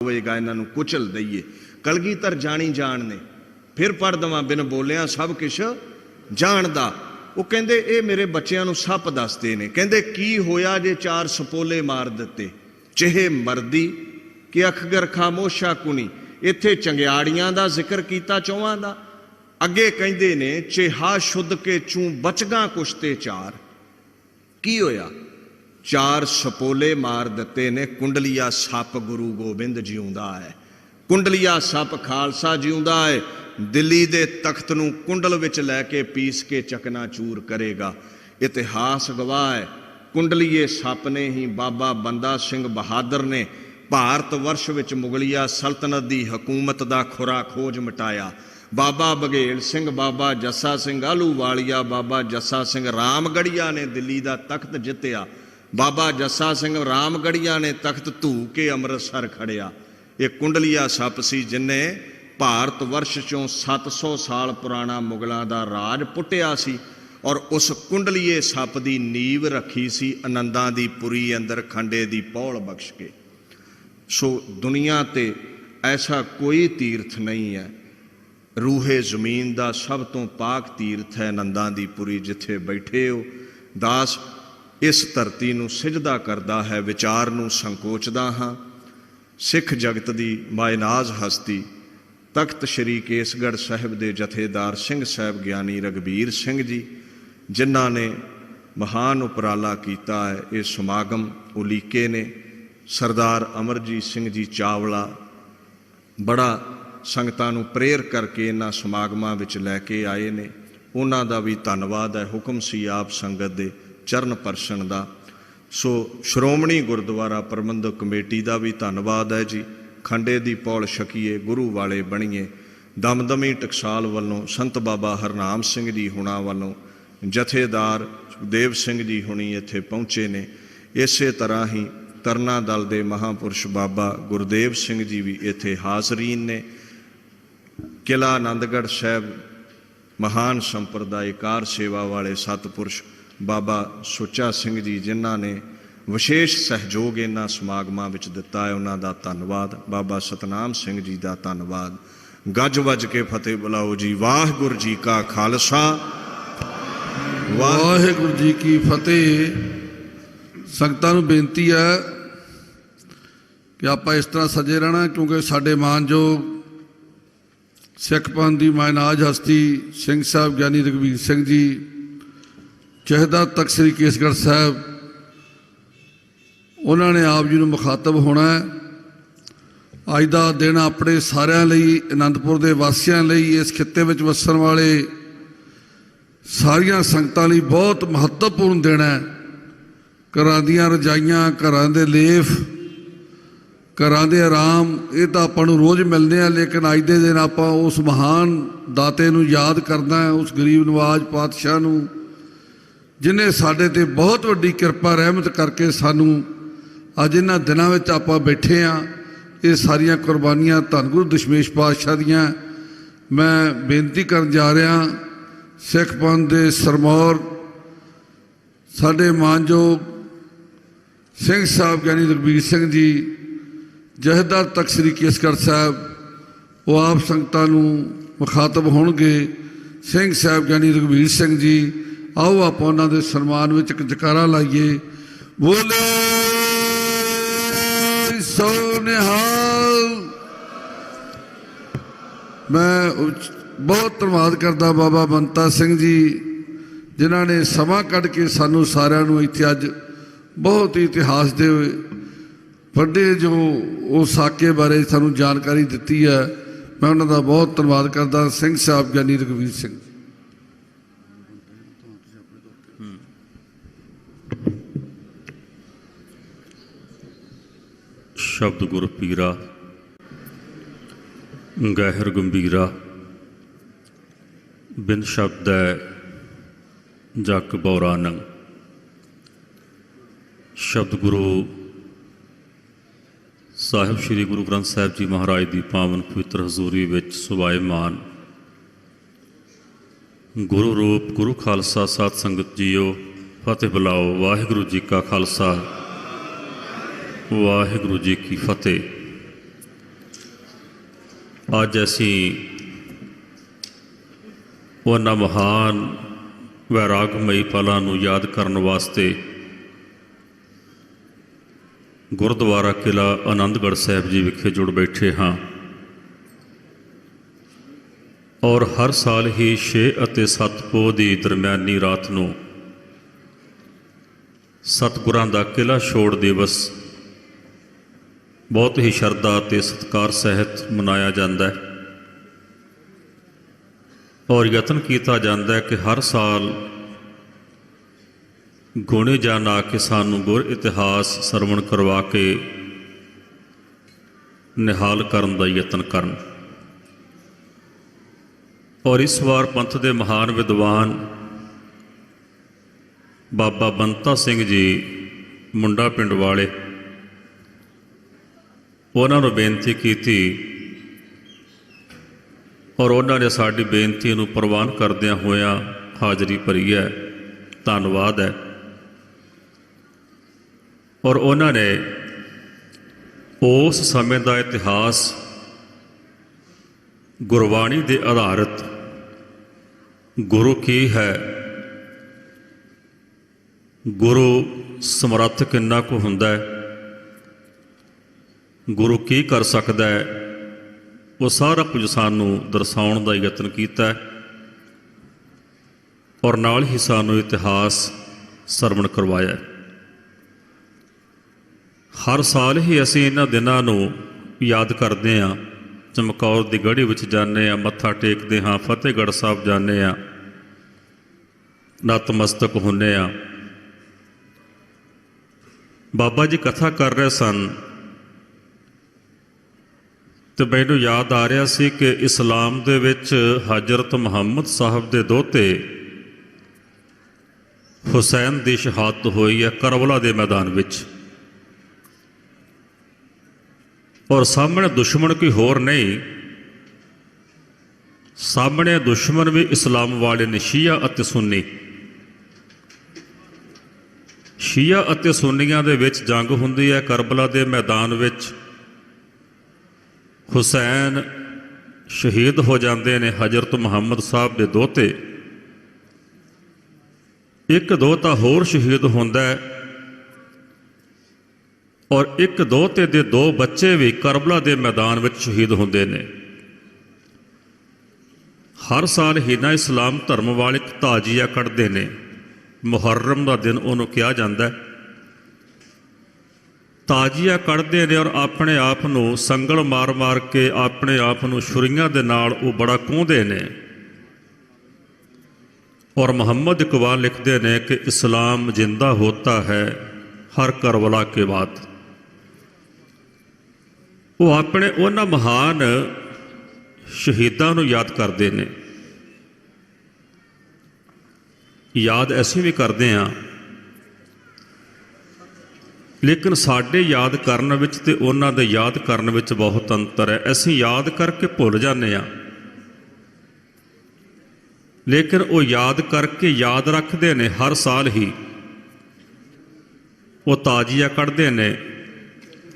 होएगा, इन्हों कुचल दईए। कलगीधर जानी जान ने, फिर पढ़ दवां बिन बोलिया सब किश जानदा। वो कहंदे ये मेरे बच्चों नूं सप दसदे ने, कहंदे की होया जे चार सपोले मार दिते, चेहे मरदी कि अखगर खामोशा कुनी। इत्थे चंगियाड़ियां दा जिक्र कीता चौहां दा, अगे कहंदे ने चेहा शुद्ध के चूं बचगा कुश्ते चार। की होया? चार सपोले मार दिते ने, कुंडलिया सप गुरु गोबिंद जिउंदा है, कुंडलिया सप खालसा जिउंदा है। दिल्ली दे तख्त नूं कुंडल विच लैके पीस के चकनाचूर करेगा। इतिहास गवाह है, कुंडलीए सप ने ही बाबा बंदा सिंह बहादुर ने भारत वर्ष विच मुगलिया सल्तनत की हुकूमत का खुरा खोज मिटाया। बाबा बघेल सिंह, बाबा जस्सा सिंह आलूवालिया, बाबा जस्सा सिंह रामगढ़िया ने दिल्ली का तख्त जितया। बाबा जस्सा सिंह रामगढ़िया ने तख्त धू के अमृतसर खड़िया। ये कुंडलिया सप सी जिन्ने भारत वर्ष चों 700 साल पुराना मुगलों का राज पुटिया सी और उस कुंडलीए सप की नींव रखी सी आनंदां दी पुरी अंदर खंडे की पौल बख्श के। सो दुनिया ते ऐसा कोई तीर्थ नहीं है, रूहे जमीन का सब तो पाक तीर्थ है आनंदां दी पुरी, जिथे बैठे हो। दास इस धरती नूं सिजदा करदा है, विचार नूं संकोचदा हाँ। सिख जगत की मायनाज हस्ती तख्त श्री केसगढ़ साहिब के जथेदार सिंह साहब ज्ञानी रघबीर सिंह जी, जिन्हां ने महान उपराला किया है। ये समागम उलीके ने सरदार अमरजीत सिंह जी चावला बड़ा संगतां नूं प्रेर करके इन्हां समागमां विच लैके आए ने, उन्हां दा भी धन्नवाद है। हुक्म सी आप संगत दे चरण परसन दा। सो श्रोमणी गुरुद्वारा प्रबंधक कमेटी का भी धन्नवाद है जी। खंडे दी पौल छकीए, गुरु वाले बणीए। दमदमी टकसाल वालों संत बाबा हरनाम सिंह जी हुणा वालों जथेदार सुखदेव सिंह जी हुणी इत्थे पहुँचे ने। इस तरह ही तरना दल के महापुरुष बाबा गुरदेव सिंह जी भी इत्थे हाज़रीन ने। किला आनंदगढ़ साहब महान संप्रदायकार सेवा वाले सतपुरुष बाबा सुच्चा सिंह जी, जिन्हां ने विशेष सहयोग इन्हां समागमां विच दिता है, उन्हां दा धन्नवाद। बाबा सतनाम सिंह जी का धन्नवाद। गज वज के फतेह बुलाओ जी। वाहिगुरू जी का खालसा, वाहिगुरू जी की फतेह। संगतां नूं बेनती है कि आपां इस तरह सजे रहना, क्योंकि साडे मानयोग सिख पंथ की मायनाज हस्ती सिंह साहब ज्ञानी रघबीर सिंह जी जथेदार तख्त श्री केसगढ़ साहब, उन्होंने आप जी को मुखातब होना है। अज का दिन अपने सारिਆਂ ਲਈ, आनंदपुर के वासियों ਲਈ, इस खिते में वसन वाले सारिया संगतां ਲਈ बहुत महत्वपूर्ण दिन है। घरां दीयां रजाइयां, घरां दे लेफ, घरां दे आराम, ये तो आपां नूं रोज़ मिलने हैं, लेकिन अज के दिन आपां उस महान दाते नूं याद करना है, उस गरीब नवाज पातशाह नूं जिन्हें साडे ते बहुत वड्डी किरपा रहमत करके सानू अज इन्हां दिनां विच आपां बैठे हाँ। ये सारियां कुर्बानियां धन गुरु दशमेश पातशाह दियां। मैं बेनती करन जा रहा सिख पंथ दे सरमौर साडे मानयोग सिंह साहब ज्ञानी रघबीर सिंह जी जथेदार तख्त श्री केसगढ़ साहब, वो आप संगतां नूं मुखातब होणगे। सिंह साहब ज्ञानी रघबीर सिंह जी, आओ आप उन्होंने सन्मान में एक जकारा लाइए। बोले सो निहाल। मैं बहुत धन्यवाद करता बाबा बंता सिंह जी, जिन्होंने समा कढ़ के सानू सारिਆਂ ਨੂੰ ਇੱਥੇ अज बहुत ही इतिहास के ਵੱਡੇ जो वो साके बारे सानू जानकारी दी है। मैं उन्होंने बहुत धन्यवाद करता सिंह साहब ज्ञानी रघबीर सिंह। शब्द गुर पीरा गहर गंभीरा, बिन शब्द जग बौरा नंग। शब्द गुरु साहिब श्री गुरु ग्रंथ साहिब जी महाराज की पावन पवित्र हजूरी विच सुभाएमान। गुरु रूप गुरु खालसा साध संगत जीओ फतेह बुलाओ। वाहिगुरू जी का खालसा, वाहिगुरू जी की फतेह। ਅੱਜ ਅਸੀਂ ਉਹਨਾਂ ਮਹਾਨ ਵੈਰਾਗਮਈ ਪਲਾਂ ਨੂੰ ਯਾਦ ਕਰਨ ਵਾਸਤੇ ਗੁਰਦੁਆਰਾ ਕਿਲ੍ਹਾ ਆਨੰਦਗੜ੍ਹ ਸਾਹਿਬ ਜੀ ਵਿਖੇ ਜੁੜ ਬੈਠੇ ਹਾਂ। ਔਰ ਹਰ ਸਾਲ ਹੀ 6 ਅਤੇ 7 ਪੋਹ ਦੀ ਦਰਮਿਆਨੀ ਰਾਤ ਨੂੰ ਸਤਿਗੁਰਾਂ ਦਾ ਕਿਲ੍ਹਾ ਛੋੜ ਦਿਵਸ ਬਹੁਤ ਹੀ ਸ਼ਰਧਾ ਅਤੇ ਸਤਿਕਾਰ ਸਹਿਤ ਮਨਾਇਆ ਜਾਂਦਾ ਹੈ। ਔਰ ਯਤਨ ਕੀਤਾ ਜਾਂਦਾ ਹੈ ਕਿ ਹਰ ਸਾਲ ਗੁਣੇ ਜਾਣ ਆ ਕੇ ਸਾਨੂੰ ਗੁਰ ਇਤਿਹਾਸ ਸਰਵਣ ਕਰਵਾ ਕੇ ਨਿਹਾਲ ਕਰਨ ਦਾ ਯਤਨ ਕਰਨ। ਔਰ ਇਸ ਵਾਰ ਪੰਥ ਦੇ ਮਹਾਨ ਵਿਦਵਾਨ ਬਾਬਾ ਬੰਤਾ ਸਿੰਘ ਜੀ ਮੁੰਡਾ ਪਿੰਡ ਵਾਲੇ, ਉਹਨਾਂ ਨੂੰ ਬੇਨਤੀ ਕੀਤੀ ਔਰ ਉਹਨਾਂ ਨੇ ਸਾਡੀ ਬੇਨਤੀ ਨੂੰ ਪ੍ਰਵਾਨ ਕਰਦਿਆਂ ਹੋਇਆਂ ਹਾਜ਼ਰੀ ਭਰੀ ਹੈ। ਧੰਨਵਾਦ ਹੈ। ਔਰ ਉਹਨਾਂ ਨੇ ਉਸ ਸਮੇਂ ਦਾ ਇਤਿਹਾਸ ਗੁਰਬਾਣੀ ਦੇ ਆਧਾਰਿਤ ਗੁਰੂ ਕੀ ਹੈ, ਗੁਰੂ ਸਮਰੱਥ ਕਿੰਨਾ ਕੁ ਹੁੰਦਾ ਹੈ, ਗੁਰੂ ਕੀ ਕਰ ਸਕਦਾ ਹੈ, ਉਹ ਸਾਰਾ ਕੁਝ ਸਾਨੂੰ ਦਰਸਾਉਣ ਦਾ ਯਤਨ ਕੀਤਾ ਹੈ। ਔਰ ਨਾਲ ਹੀ ਸਾਨੂੰ ਇਤਿਹਾਸ ਸਰਵਣ ਕਰਵਾਇਆ। ਹਰ ਸਾਲ ਹੀ ਅਸੀਂ ਇਹਨਾਂ ਦਿਨਾਂ ਨੂੰ ਯਾਦ ਕਰਦੇ ਹਾਂ। ਚਮਕੌਰ ਦੀ ਗੜ੍ਹੀ ਵਿੱਚ ਜਾਂਦੇ ਹਾਂ, ਮੱਥਾ ਟੇਕਦੇ ਹਾਂ, ਫਤਿਹਗੜ੍ਹ ਸਾਹਿਬ ਜਾਂਦੇ ਹਾਂ, ਨਤਮਸਤਕ ਹੁੰਦੇ ਹਾਂ। ਬਾਬਾ ਜੀ ਕਥਾ ਕਰ ਰਹੇ ਸਨ ਤੇ ਮੈਨੂੰ ਯਾਦ ਆ ਰਿਹਾ ਸੀ ਕਿ ਇਸਲਾਮ ਦੇ ਵਿੱਚ ਹਜ਼ਰਤ ਮੁਹੰਮਦ ਸਾਹਿਬ ਦੇ ਦੋਹਤੇ ਹੁਸੈਨ ਦੀ ਸ਼ਹਾਦਤ ਹੋਈ ਹੈ ਕਰਬਲਾ ਦੇ ਮੈਦਾਨ ਵਿੱਚ। ਔਰ ਸਾਹਮਣੇ ਦੁਸ਼ਮਣ ਕੋਈ ਹੋਰ ਨਹੀਂ, ਸਾਹਮਣੇ ਦੁਸ਼ਮਣ ਵੀ ਇਸਲਾਮ ਵਾਲੇ ਨੇ, ਸ਼ੀਆ ਅਤੇ ਸੁੰਨੀ। ਸ਼ੀਆ ਅਤੇ ਸੁੰਨੀਆਂ ਦੇ ਵਿੱਚ ਜੰਗ ਹੁੰਦੀ ਹੈ ਕਰਬਲਾ ਦੇ ਮੈਦਾਨ ਵਿੱਚ। ਹੁਸੈਨ ਸ਼ਹੀਦ ਹੋ ਜਾਂਦੇ ਨੇ, ਹਜ਼ਰਤ ਮੁਹੰਮਦ ਸਾਹਿਬ ਦੇ ਦੋਹਤੇ। ਇੱਕ ਦੋਹਤਾ ਹੋਰ ਸ਼ਹੀਦ ਹੁੰਦਾ ਹੈ ਔਰ ਇੱਕ ਦੋਹਤੇ ਦੇ 2 ਬੱਚੇ ਵੀ ਕਰਬਲਾ ਦੇ ਮੈਦਾਨ ਵਿੱਚ ਸ਼ਹੀਦ ਹੁੰਦੇ ਨੇ। ਹਰ ਸਾਲ ਹੀ ਨਾ ਇਸਲਾਮ ਧਰਮ ਵਾਲੇ ਇੱਕ ਤਾਜ਼ੀਆ ਕੱਢਦੇ ਨੇ। ਮੁਹੱਰਮ ਦਾ ਦਿਨ ਉਹਨੂੰ ਕਿਹਾ ਜਾਂਦਾ ਹੈ। ਤਾਜ਼ੀਆ ਕੱਢਦੇ ਨੇ ਔਰ ਆਪਣੇ ਆਪ ਨੂੰ ਸੰਗਲ ਮਾਰ ਮਾਰ ਕੇ ਆਪਣੇ ਆਪ ਨੂੰ ਛੁਰੀਆਂ ਦੇ ਨਾਲ ਉਹ ਬੜਾ ਕੋਹਦੇ ਨੇ। ਔਰ ਮੁਹੰਮਦ ਇਕਬਾਲ ਲਿਖਦੇ ਨੇ ਕਿ ਇਸਲਾਮ ਜਿੰਦਾ ਹੋਤਾ ਹੈ ਹਰ ਕਰਬਲਾ ਕੇ ਬਾਅਦ। ਉਹ ਆਪਣੇ ਉਹਨਾਂ ਮਹਾਨ ਸ਼ਹੀਦਾਂ ਨੂੰ ਯਾਦ ਕਰਦੇ ਨੇ। ਯਾਦ ਅਸੀਂ ਵੀ ਕਰਦੇ ਹਾਂ, ਲੇਕਿਨ ਸਾਡੇ ਯਾਦ ਕਰਨ ਵਿੱਚ ਤੇ ਉਹਨਾਂ ਦੇ ਯਾਦ ਕਰਨ ਵਿੱਚ ਬਹੁਤ ਅੰਤਰ ਹੈ। ਅਸੀਂ ਯਾਦ ਕਰਕੇ ਭੁੱਲ ਜਾਂਦੇ ਹਾਂ, ਲੇਕਿਨ ਉਹ ਯਾਦ ਕਰਕੇ ਯਾਦ ਰੱਖਦੇ ਨੇ। ਹਰ ਸਾਲ ਹੀ ਉਹ ਤਾਜ਼ੀਆ ਕੱਢਦੇ ਨੇ,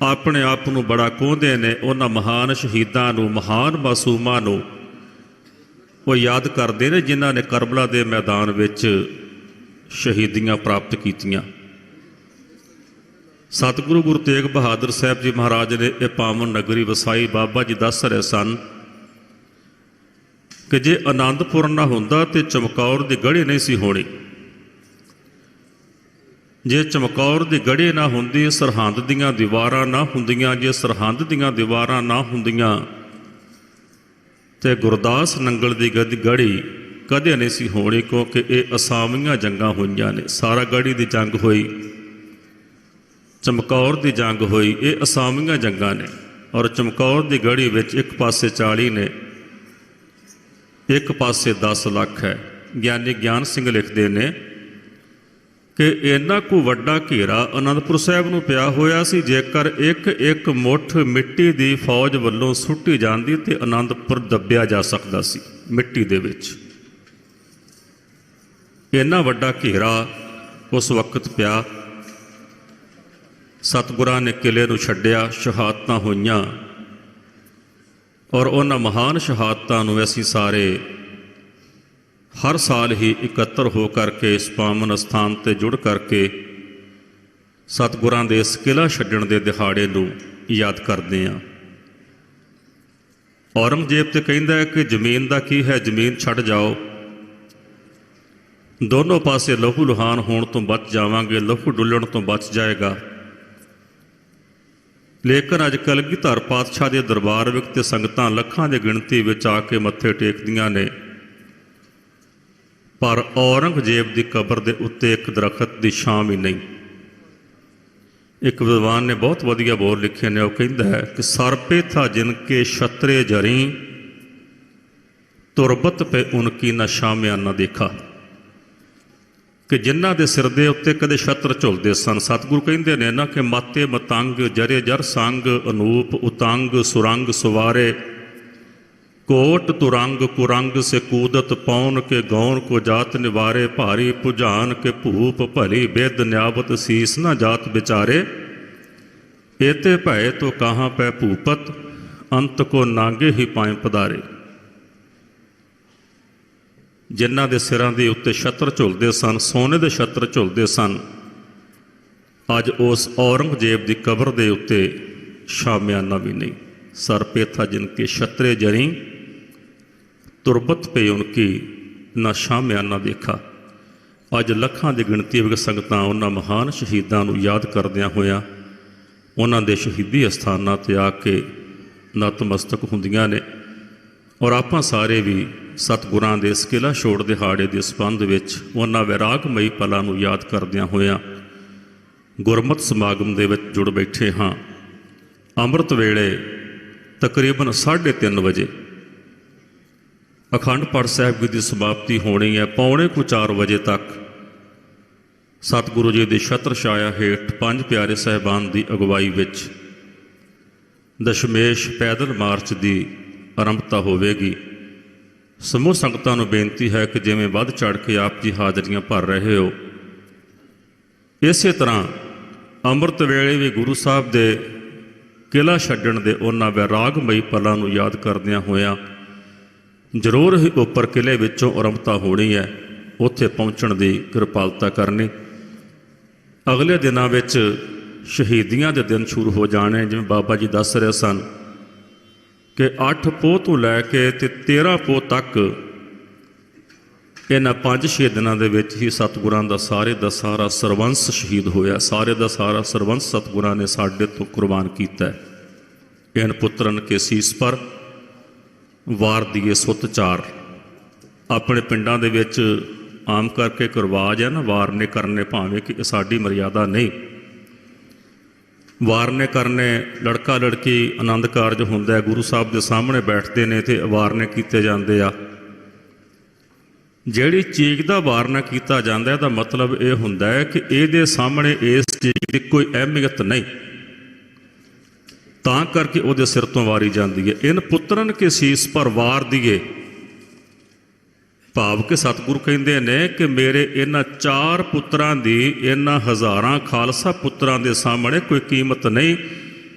ਆਪਣੇ ਆਪ ਨੂੰ ਬੜਾ ਕੋਹਦੇ ਨੇ। ਉਹਨਾਂ ਮਹਾਨ ਸ਼ਹੀਦਾਂ ਨੂੰ, ਮਹਾਨ ਮਾਸੂਮਾਂ ਨੂੰ ਉਹ ਯਾਦ ਕਰਦੇ ਨੇ ਜਿਨ੍ਹਾਂ ਨੇ ਕਰਬਲਾ ਦੇ ਮੈਦਾਨ ਵਿੱਚ ਸ਼ਹੀਦੀਆਂ ਪ੍ਰਾਪਤ ਕੀਤੀਆਂ। ਸਤਿਗੁਰੂ ਗੁਰੂ ਤੇਗ ਬਹਾਦਰ ਸਾਹਿਬ ਜੀ ਮਹਾਰਾਜ ਨੇ ਇਹ ਪਾਵਨ ਨਗਰੀ ਵਸਾਈ। ਬਾਬਾ ਜੀ ਦੱਸ ਰਹੇ ਸਨ ਕਿ ਜੇ ਆਨੰਦਪੁਰ ਨਾ ਹੁੰਦਾ ਤੇ ਚਮਕੌਰ ਦੀ ਗੜ੍ਹੀ ਨਹੀਂ ਸੀ ਹੋਣੀ। ਜੇ ਚਮਕੌਰ ਦੀ ਗੜ੍ਹੀ ਨਾ ਹੁੰਦੀ, ਸਰਹੰਦ ਦੀਆਂ ਦੀਵਾਰਾਂ ਨਾ ਹੁੰਦੀਆਂ, ਜੇ ਸਰਹੰਦ ਦੀਆਂ ਦੀਵਾਰਾਂ ਨਾ ਹੁੰਦੀਆਂ ਤੇ ਗੁਰਦਾਸ ਨੰਗਲ ਦੀ ਗੜ੍ਹੀ ਕਦੇ ਨਹੀਂ ਸੀ ਹੋਣੀ, ਕਿਉਂਕਿ ਇਹ ਅਸਾਮੀਆਂ ਜੰਗਾਂ ਹੋਈਆਂ ਨੇ। ਸਾਰਾ ਗੜ੍ਹੀ ਦੀ ਜੰਗ ਹੋਈ, ਚਮਕੌਰ ਦੀ ਜੰਗ ਹੋਈ, ਇਹ ਅਸਾਮੀਆਂ ਜੰਗਾਂ ਨੇ। ਔਰ ਚਮਕੌਰ ਦੀ ਗੜ੍ਹੀ ਵਿੱਚ ਇੱਕ ਪਾਸੇ 40 ਨੇ, ਇੱਕ ਪਾਸੇ 10 ਲੱਖ ਹੈ। ਗਿਆਨੀ ਗਿਆਨ ਸਿੰਘ ਲਿਖਦੇ ਨੇ ਕਿ ਇੰਨਾ ਕੁ ਵੱਡਾ ਘੇਰਾ ਅਨੰਦਪੁਰ ਸਾਹਿਬ ਨੂੰ ਪਿਆ ਹੋਇਆ ਸੀ, ਜੇਕਰ ਇੱਕ ਇੱਕ ਮੁੱਠ ਮਿੱਟੀ ਦੀ ਫੌਜ ਵੱਲੋਂ ਸੁੱਟੀ ਜਾਂਦੀ ਤੇ ਅਨੰਦਪੁਰ ਦੱਬਿਆ ਜਾ ਸਕਦਾ ਸੀ ਮਿੱਟੀ ਦੇ ਵਿੱਚ। ਇੰਨਾ ਵੱਡਾ ਘੇਰਾ ਉਸ ਵਕਤ ਪਿਆ। ਸਤਿਗੁਰਾਂ ਨੇ ਕਿਲੇ ਨੂੰ ਛੱਡਿਆ, ਸ਼ਹਾਦਤਾਂ ਹੋਈਆਂ। ਔਰ ਉਹਨਾਂ ਮਹਾਨ ਸ਼ਹਾਦਤਾਂ ਨੂੰ ਅਸੀਂ ਸਾਰੇ ਹਰ ਸਾਲ ਹੀ ਇਕੱਤਰ ਹੋ ਕਰਕੇ ਇਸ ਪਾਵਨ ਅਸਥਾਨ 'ਤੇ ਜੁੜ ਕਰਕੇ ਸਤਿਗੁਰਾਂ ਦੇ ਇਸ ਕਿਲ੍ਹਾ ਛੱਡਣ ਦੇ ਦਿਹਾੜੇ ਨੂੰ ਯਾਦ ਕਰਦੇ ਹਾਂ। ਔਰੰਗਜ਼ੇਬ ਤੇ ਕਹਿੰਦਾ ਹੈ ਕਿ ਜ਼ਮੀਨ ਦਾ ਕੀ ਹੈ, ਜ਼ਮੀਨ ਛੱਡ ਜਾਓ, ਦੋਨੋਂ ਪਾਸੇ ਲਹੂ ਲੁਹਾਨ ਹੋਣ ਤੋਂ ਬਚ ਜਾਵਾਂਗੇ, ਲਹੂ ਡੁੱਲਣ ਤੋਂ ਬਚ ਜਾਏਗਾ। ਲੇਕਿਨ ਅੱਜ ਕਲਗੀਧਰ ਪਾਤਸ਼ਾਹ ਦੇ ਦਰਬਾਰ ਵਿੱਚ ਤੇ ਸੰਗਤਾਂ ਲੱਖਾਂ ਦੀ ਗਿਣਤੀ ਵਿੱਚ ਆ ਕੇ ਮੱਥੇ ਟੇਕਦੀਆਂ ਨੇ, ਪਰ ਔਰੰਗਜ਼ੇਬ ਦੀ ਕਬਰ ਦੇ ਉੱਤੇ ਇੱਕ ਦਰਖਤ ਦੀ ਛਾਂ ਵੀ ਨਹੀਂ। ਇੱਕ ਵਿਦਵਾਨ ਨੇ ਬਹੁਤ ਵਧੀਆ ਬੋਲ ਲਿਖੇ ਨੇ, ਉਹ ਕਹਿੰਦਾ ਹੈ ਕਿ ਸਰ ਪੇ ਥਾ ਜਿਨ ਕੇ ਛਤਰੇ ਜਰੀ, ਤੁਰਬਤ ਪੇ ਉਨਕੀ ਨਾ ਸ਼ਾਮਿਆਂ ਨਾ ਦੇਖਾ, ਕਿ ਜਿਨ੍ਹਾਂ ਦੇ ਸਿਰ ਦੇ ਉੱਤੇ ਕਦੇ ਛਤਰ ਝੁਲਦੇ ਸਨ। ਸਤਿਗੁਰੂ ਕਹਿੰਦੇ ਨੇ ਨਾ ਕਿ ਮਾਤੇ ਮਤੰਗ ਜਰੇ ਜਰ ਸੰਗ, ਅਨੂਪ ਉਤੰਗ ਸੁਰੰਗ ਸੁਵਾਰੇ, ਕੋਟ ਤੁਰੰਗ ਕੁਰੰਗ ਸੇ ਕੂਦਤ ਪੌਨ ਕੇ ਗੌਨ ਕੋ ਜਾਤ ਨਿਵਾਰੇ, ਭਾਰੀ ਭੁਜਾਨ ਕੇ ਭੂਪ ਭਲੀ ਬਿਦ ਨਿਆਵਤ ਸੀਸ ਨਾ ਜਾਤ ਵਿਚਾਰੇ, ਏਤੇ ਭੈ ਤੋ ਕਹਾਂ ਪੈ ਭੂਪਤ, ਅੰਤ ਕੋ ਨਾਗੇ ਹੀ ਪਾਏ ਪਧਾਰੇ। ਜਿਨ੍ਹਾਂ ਦੇ ਸਿਰਾਂ ਦੇ ਉੱਤੇ ਛਤਰ ਝੁਲਦੇ ਸਨ, ਸੋਨੇ ਦੇ ਛਤਰ ਝੁਲਦੇ ਸਨ, ਅੱਜ ਉਸ ਔਰੰਗਜ਼ੇਬ ਦੀ ਕਬਰ ਦੇ ਉੱਤੇ ਸ਼ਾਮਿਆਨਾ ਵੀ ਨਹੀਂ। ਸਰ ਪੇ ਥਾ ਜਿਨ ਕੇ ਛਤਰੇ ਜਰੀ, ਤੁਰਬਤ ਪੇ ਉਨਕੀ ਨਾ ਸ਼ਾਮਿਆਨਾ ਦੇਖਾ। ਅੱਜ ਲੱਖਾਂ ਦੀ ਗਿਣਤੀ ਵਿੱਚ ਸੰਗਤਾਂ ਉਹਨਾਂ ਮਹਾਨ ਸ਼ਹੀਦਾਂ ਨੂੰ ਯਾਦ ਕਰਦਿਆਂ ਹੋਇਆਂ ਉਹਨਾਂ ਦੇ ਸ਼ਹੀਦੀ ਅਸਥਾਨਾਂ 'ਤੇ ਆ ਕੇ ਨਤਮਸਤਕ ਹੁੰਦੀਆਂ ਨੇ। ਔਰ ਆਪਾਂ ਸਾਰੇ ਵੀ ਸਤਿਗੁਰਾਂ ਦੇ ਇਸ ਕਿਲ੍ਹਾ ਛੋੜ ਦਿਹਾੜੇ ਦੇ ਸੰਬੰਧ ਵਿੱਚ ਉਹਨਾਂ ਵੈਰਾਗਮਈ ਪਲਾਂ ਨੂੰ ਯਾਦ ਕਰਦਿਆਂ ਹੋਇਆਂ ਗੁਰਮਤਿ ਸਮਾਗਮ ਦੇ ਵਿੱਚ ਜੁੜ ਬੈਠੇ ਹਾਂ। ਅੰਮ੍ਰਿਤ ਵੇਲੇ ਤਕਰੀਬਨ 3:30 ਵਜੇ ਅਖੰਡ ਪਾਠ ਸਾਹਿਬ ਦੀ ਸਮਾਪਤੀ ਹੋਣੀ ਹੈ। 3:45 ਵਜੇ ਤੱਕ ਸਤਿਗੁਰੂ ਜੀ ਦੀ ਛਤਰ ਛਾਇਆ ਹੇਠ ਪੰਜ ਪਿਆਰੇ ਸਾਹਿਬਾਨ ਦੀ ਅਗਵਾਈ ਵਿੱਚ ਦਸ਼ਮੇਸ਼ ਪੈਦਲ ਮਾਰਚ ਦੀ ਆਰੰਭਤਾ ਹੋਵੇਗੀ। ਸਮੂਹ ਸੰਗਤਾਂ ਨੂੰ ਬੇਨਤੀ ਹੈ ਕਿ ਜਿਵੇਂ ਵੱਧ ਚੜ੍ਹ ਕੇ ਆਪ ਜੀ ਹਾਜ਼ਰੀਆਂ ਭਰ ਰਹੇ ਹੋ, ਇਸੇ ਤਰ੍ਹਾਂ ਅੰਮ੍ਰਿਤ ਵੇਲੇ ਵੀ ਗੁਰੂ ਸਾਹਿਬ ਦੇ ਕਿਲ੍ਹਾ ਛੱਡਣ ਦੇ ਉਹਨਾਂ ਵੈਰਾਗਮਈ ਪਲਾਂ ਨੂੰ ਯਾਦ ਕਰਦਿਆਂ ਹੋਇਆਂ ਜ਼ਰੂਰ ਹੀ ਉੱਪਰ ਕਿਲ੍ਹੇ ਵਿੱਚੋਂ ਆਰੰਭਤਾ ਹੋਣੀ ਹੈ, ਉੱਥੇ ਪਹੁੰਚਣ ਦੀ ਕਿਰਪਾਲਤਾ ਕਰਨੀ। ਅਗਲੇ ਦਿਨਾਂ ਵਿੱਚ ਸ਼ਹੀਦੀਆਂ ਦੇ ਦਿਨ ਸ਼ੁਰੂ ਹੋ ਜਾਣੇ। ਜਿਵੇਂ ਬਾਬਾ ਜੀ ਦੱਸ ਰਹੇ ਸਨ ਕਿ 8 ਪੋਹ ਤੋਂ ਲੈ ਕੇ ਤੇ 13 ਪੋਹ ਤੱਕ ਇਹਨਾਂ 5-6 ਦਿਨਾਂ ਦੇ ਵਿੱਚ ਹੀ ਸਤਿਗੁਰਾਂ ਦਾ ਸਾਰੇ ਦਾ ਸਾਰਾ ਸਰਵੰਸ ਸ਼ਹੀਦ ਹੋਇਆ। ਸਾਰੇ ਦਾ ਸਾਰਾ ਸਰਵੰਸ ਸਤਿਗੁਰਾਂ ਨੇ ਸਾਡੇ ਤੋਂ ਕੁਰਬਾਨ ਕੀਤਾ। ਇਹਨ ਪੁੱਤਰਨ ਕੇ ਸੀਸ ਪਰ ਵਾਰ ਦੀਏ ਸੁੱਤ ਚਾਰ। ਆਪਣੇ ਪਿੰਡਾਂ ਦੇ ਵਿੱਚ ਆਮ ਕਰਕੇ ਇੱਕ ਰਿਵਾਜ ਹੈ ਨਾ, ਵਾਰਨੇ ਕਰਨੇ, ਭਾਵੇਂ ਕਿ ਸਾਡੀ ਮਰਿਆਦਾ ਨਹੀਂ। ਵਾਰਨੇ ਕਰਨੇ, ਲੜਕਾ ਲੜਕੀ ਆਨੰਦ ਕਾਰਜ ਹੁੰਦਾ ਹੈ, ਗੁਰੂ ਸਾਹਿਬ ਦੇ ਸਾਹਮਣੇ ਬੈਠਦੇ ਨੇ ਤੇ ਵਾਰਨੇ ਕੀਤੇ ਜਾਂਦੇ ਆ। ਜਿਹੜੀ ਚੀਜ਼ ਦਾ ਵਾਰਨਾ ਕੀਤਾ ਜਾਂਦਾ ਇਹਦਾ ਮਤਲਬ ਇਹ ਹੁੰਦਾ ਹੈ ਕਿ ਇਹਦੇ ਸਾਹਮਣੇ ਇਸ ਚੀਜ਼ ਦੀ ਕੋਈ ਅਹਿਮੀਅਤ ਨਹੀਂ, ਤਾਂ ਕਰਕੇ ਉਹਦੇ ਸਿਰ ਤੋਂ ਵਾਰੀ ਜਾਂਦੀ ਹੈ। ਇਨ ਪੁੱਤਰਨ ਕੇ ਸੀਸ ਪਰ ਵਾਰ ਦੀਏ, ਭਾਵ ਕਿ ਸਤਿਗੁਰੂ ਕਹਿੰਦੇ ਨੇ ਕਿ ਮੇਰੇ ਇਹਨਾਂ 4 ਪੁੱਤਰਾਂ ਦੀ ਇਹਨਾਂ ਹਜ਼ਾਰਾਂ ਖਾਲਸਾ ਪੁੱਤਰਾਂ ਦੇ ਸਾਹਮਣੇ ਕੋਈ ਕੀਮਤ ਨਹੀਂ।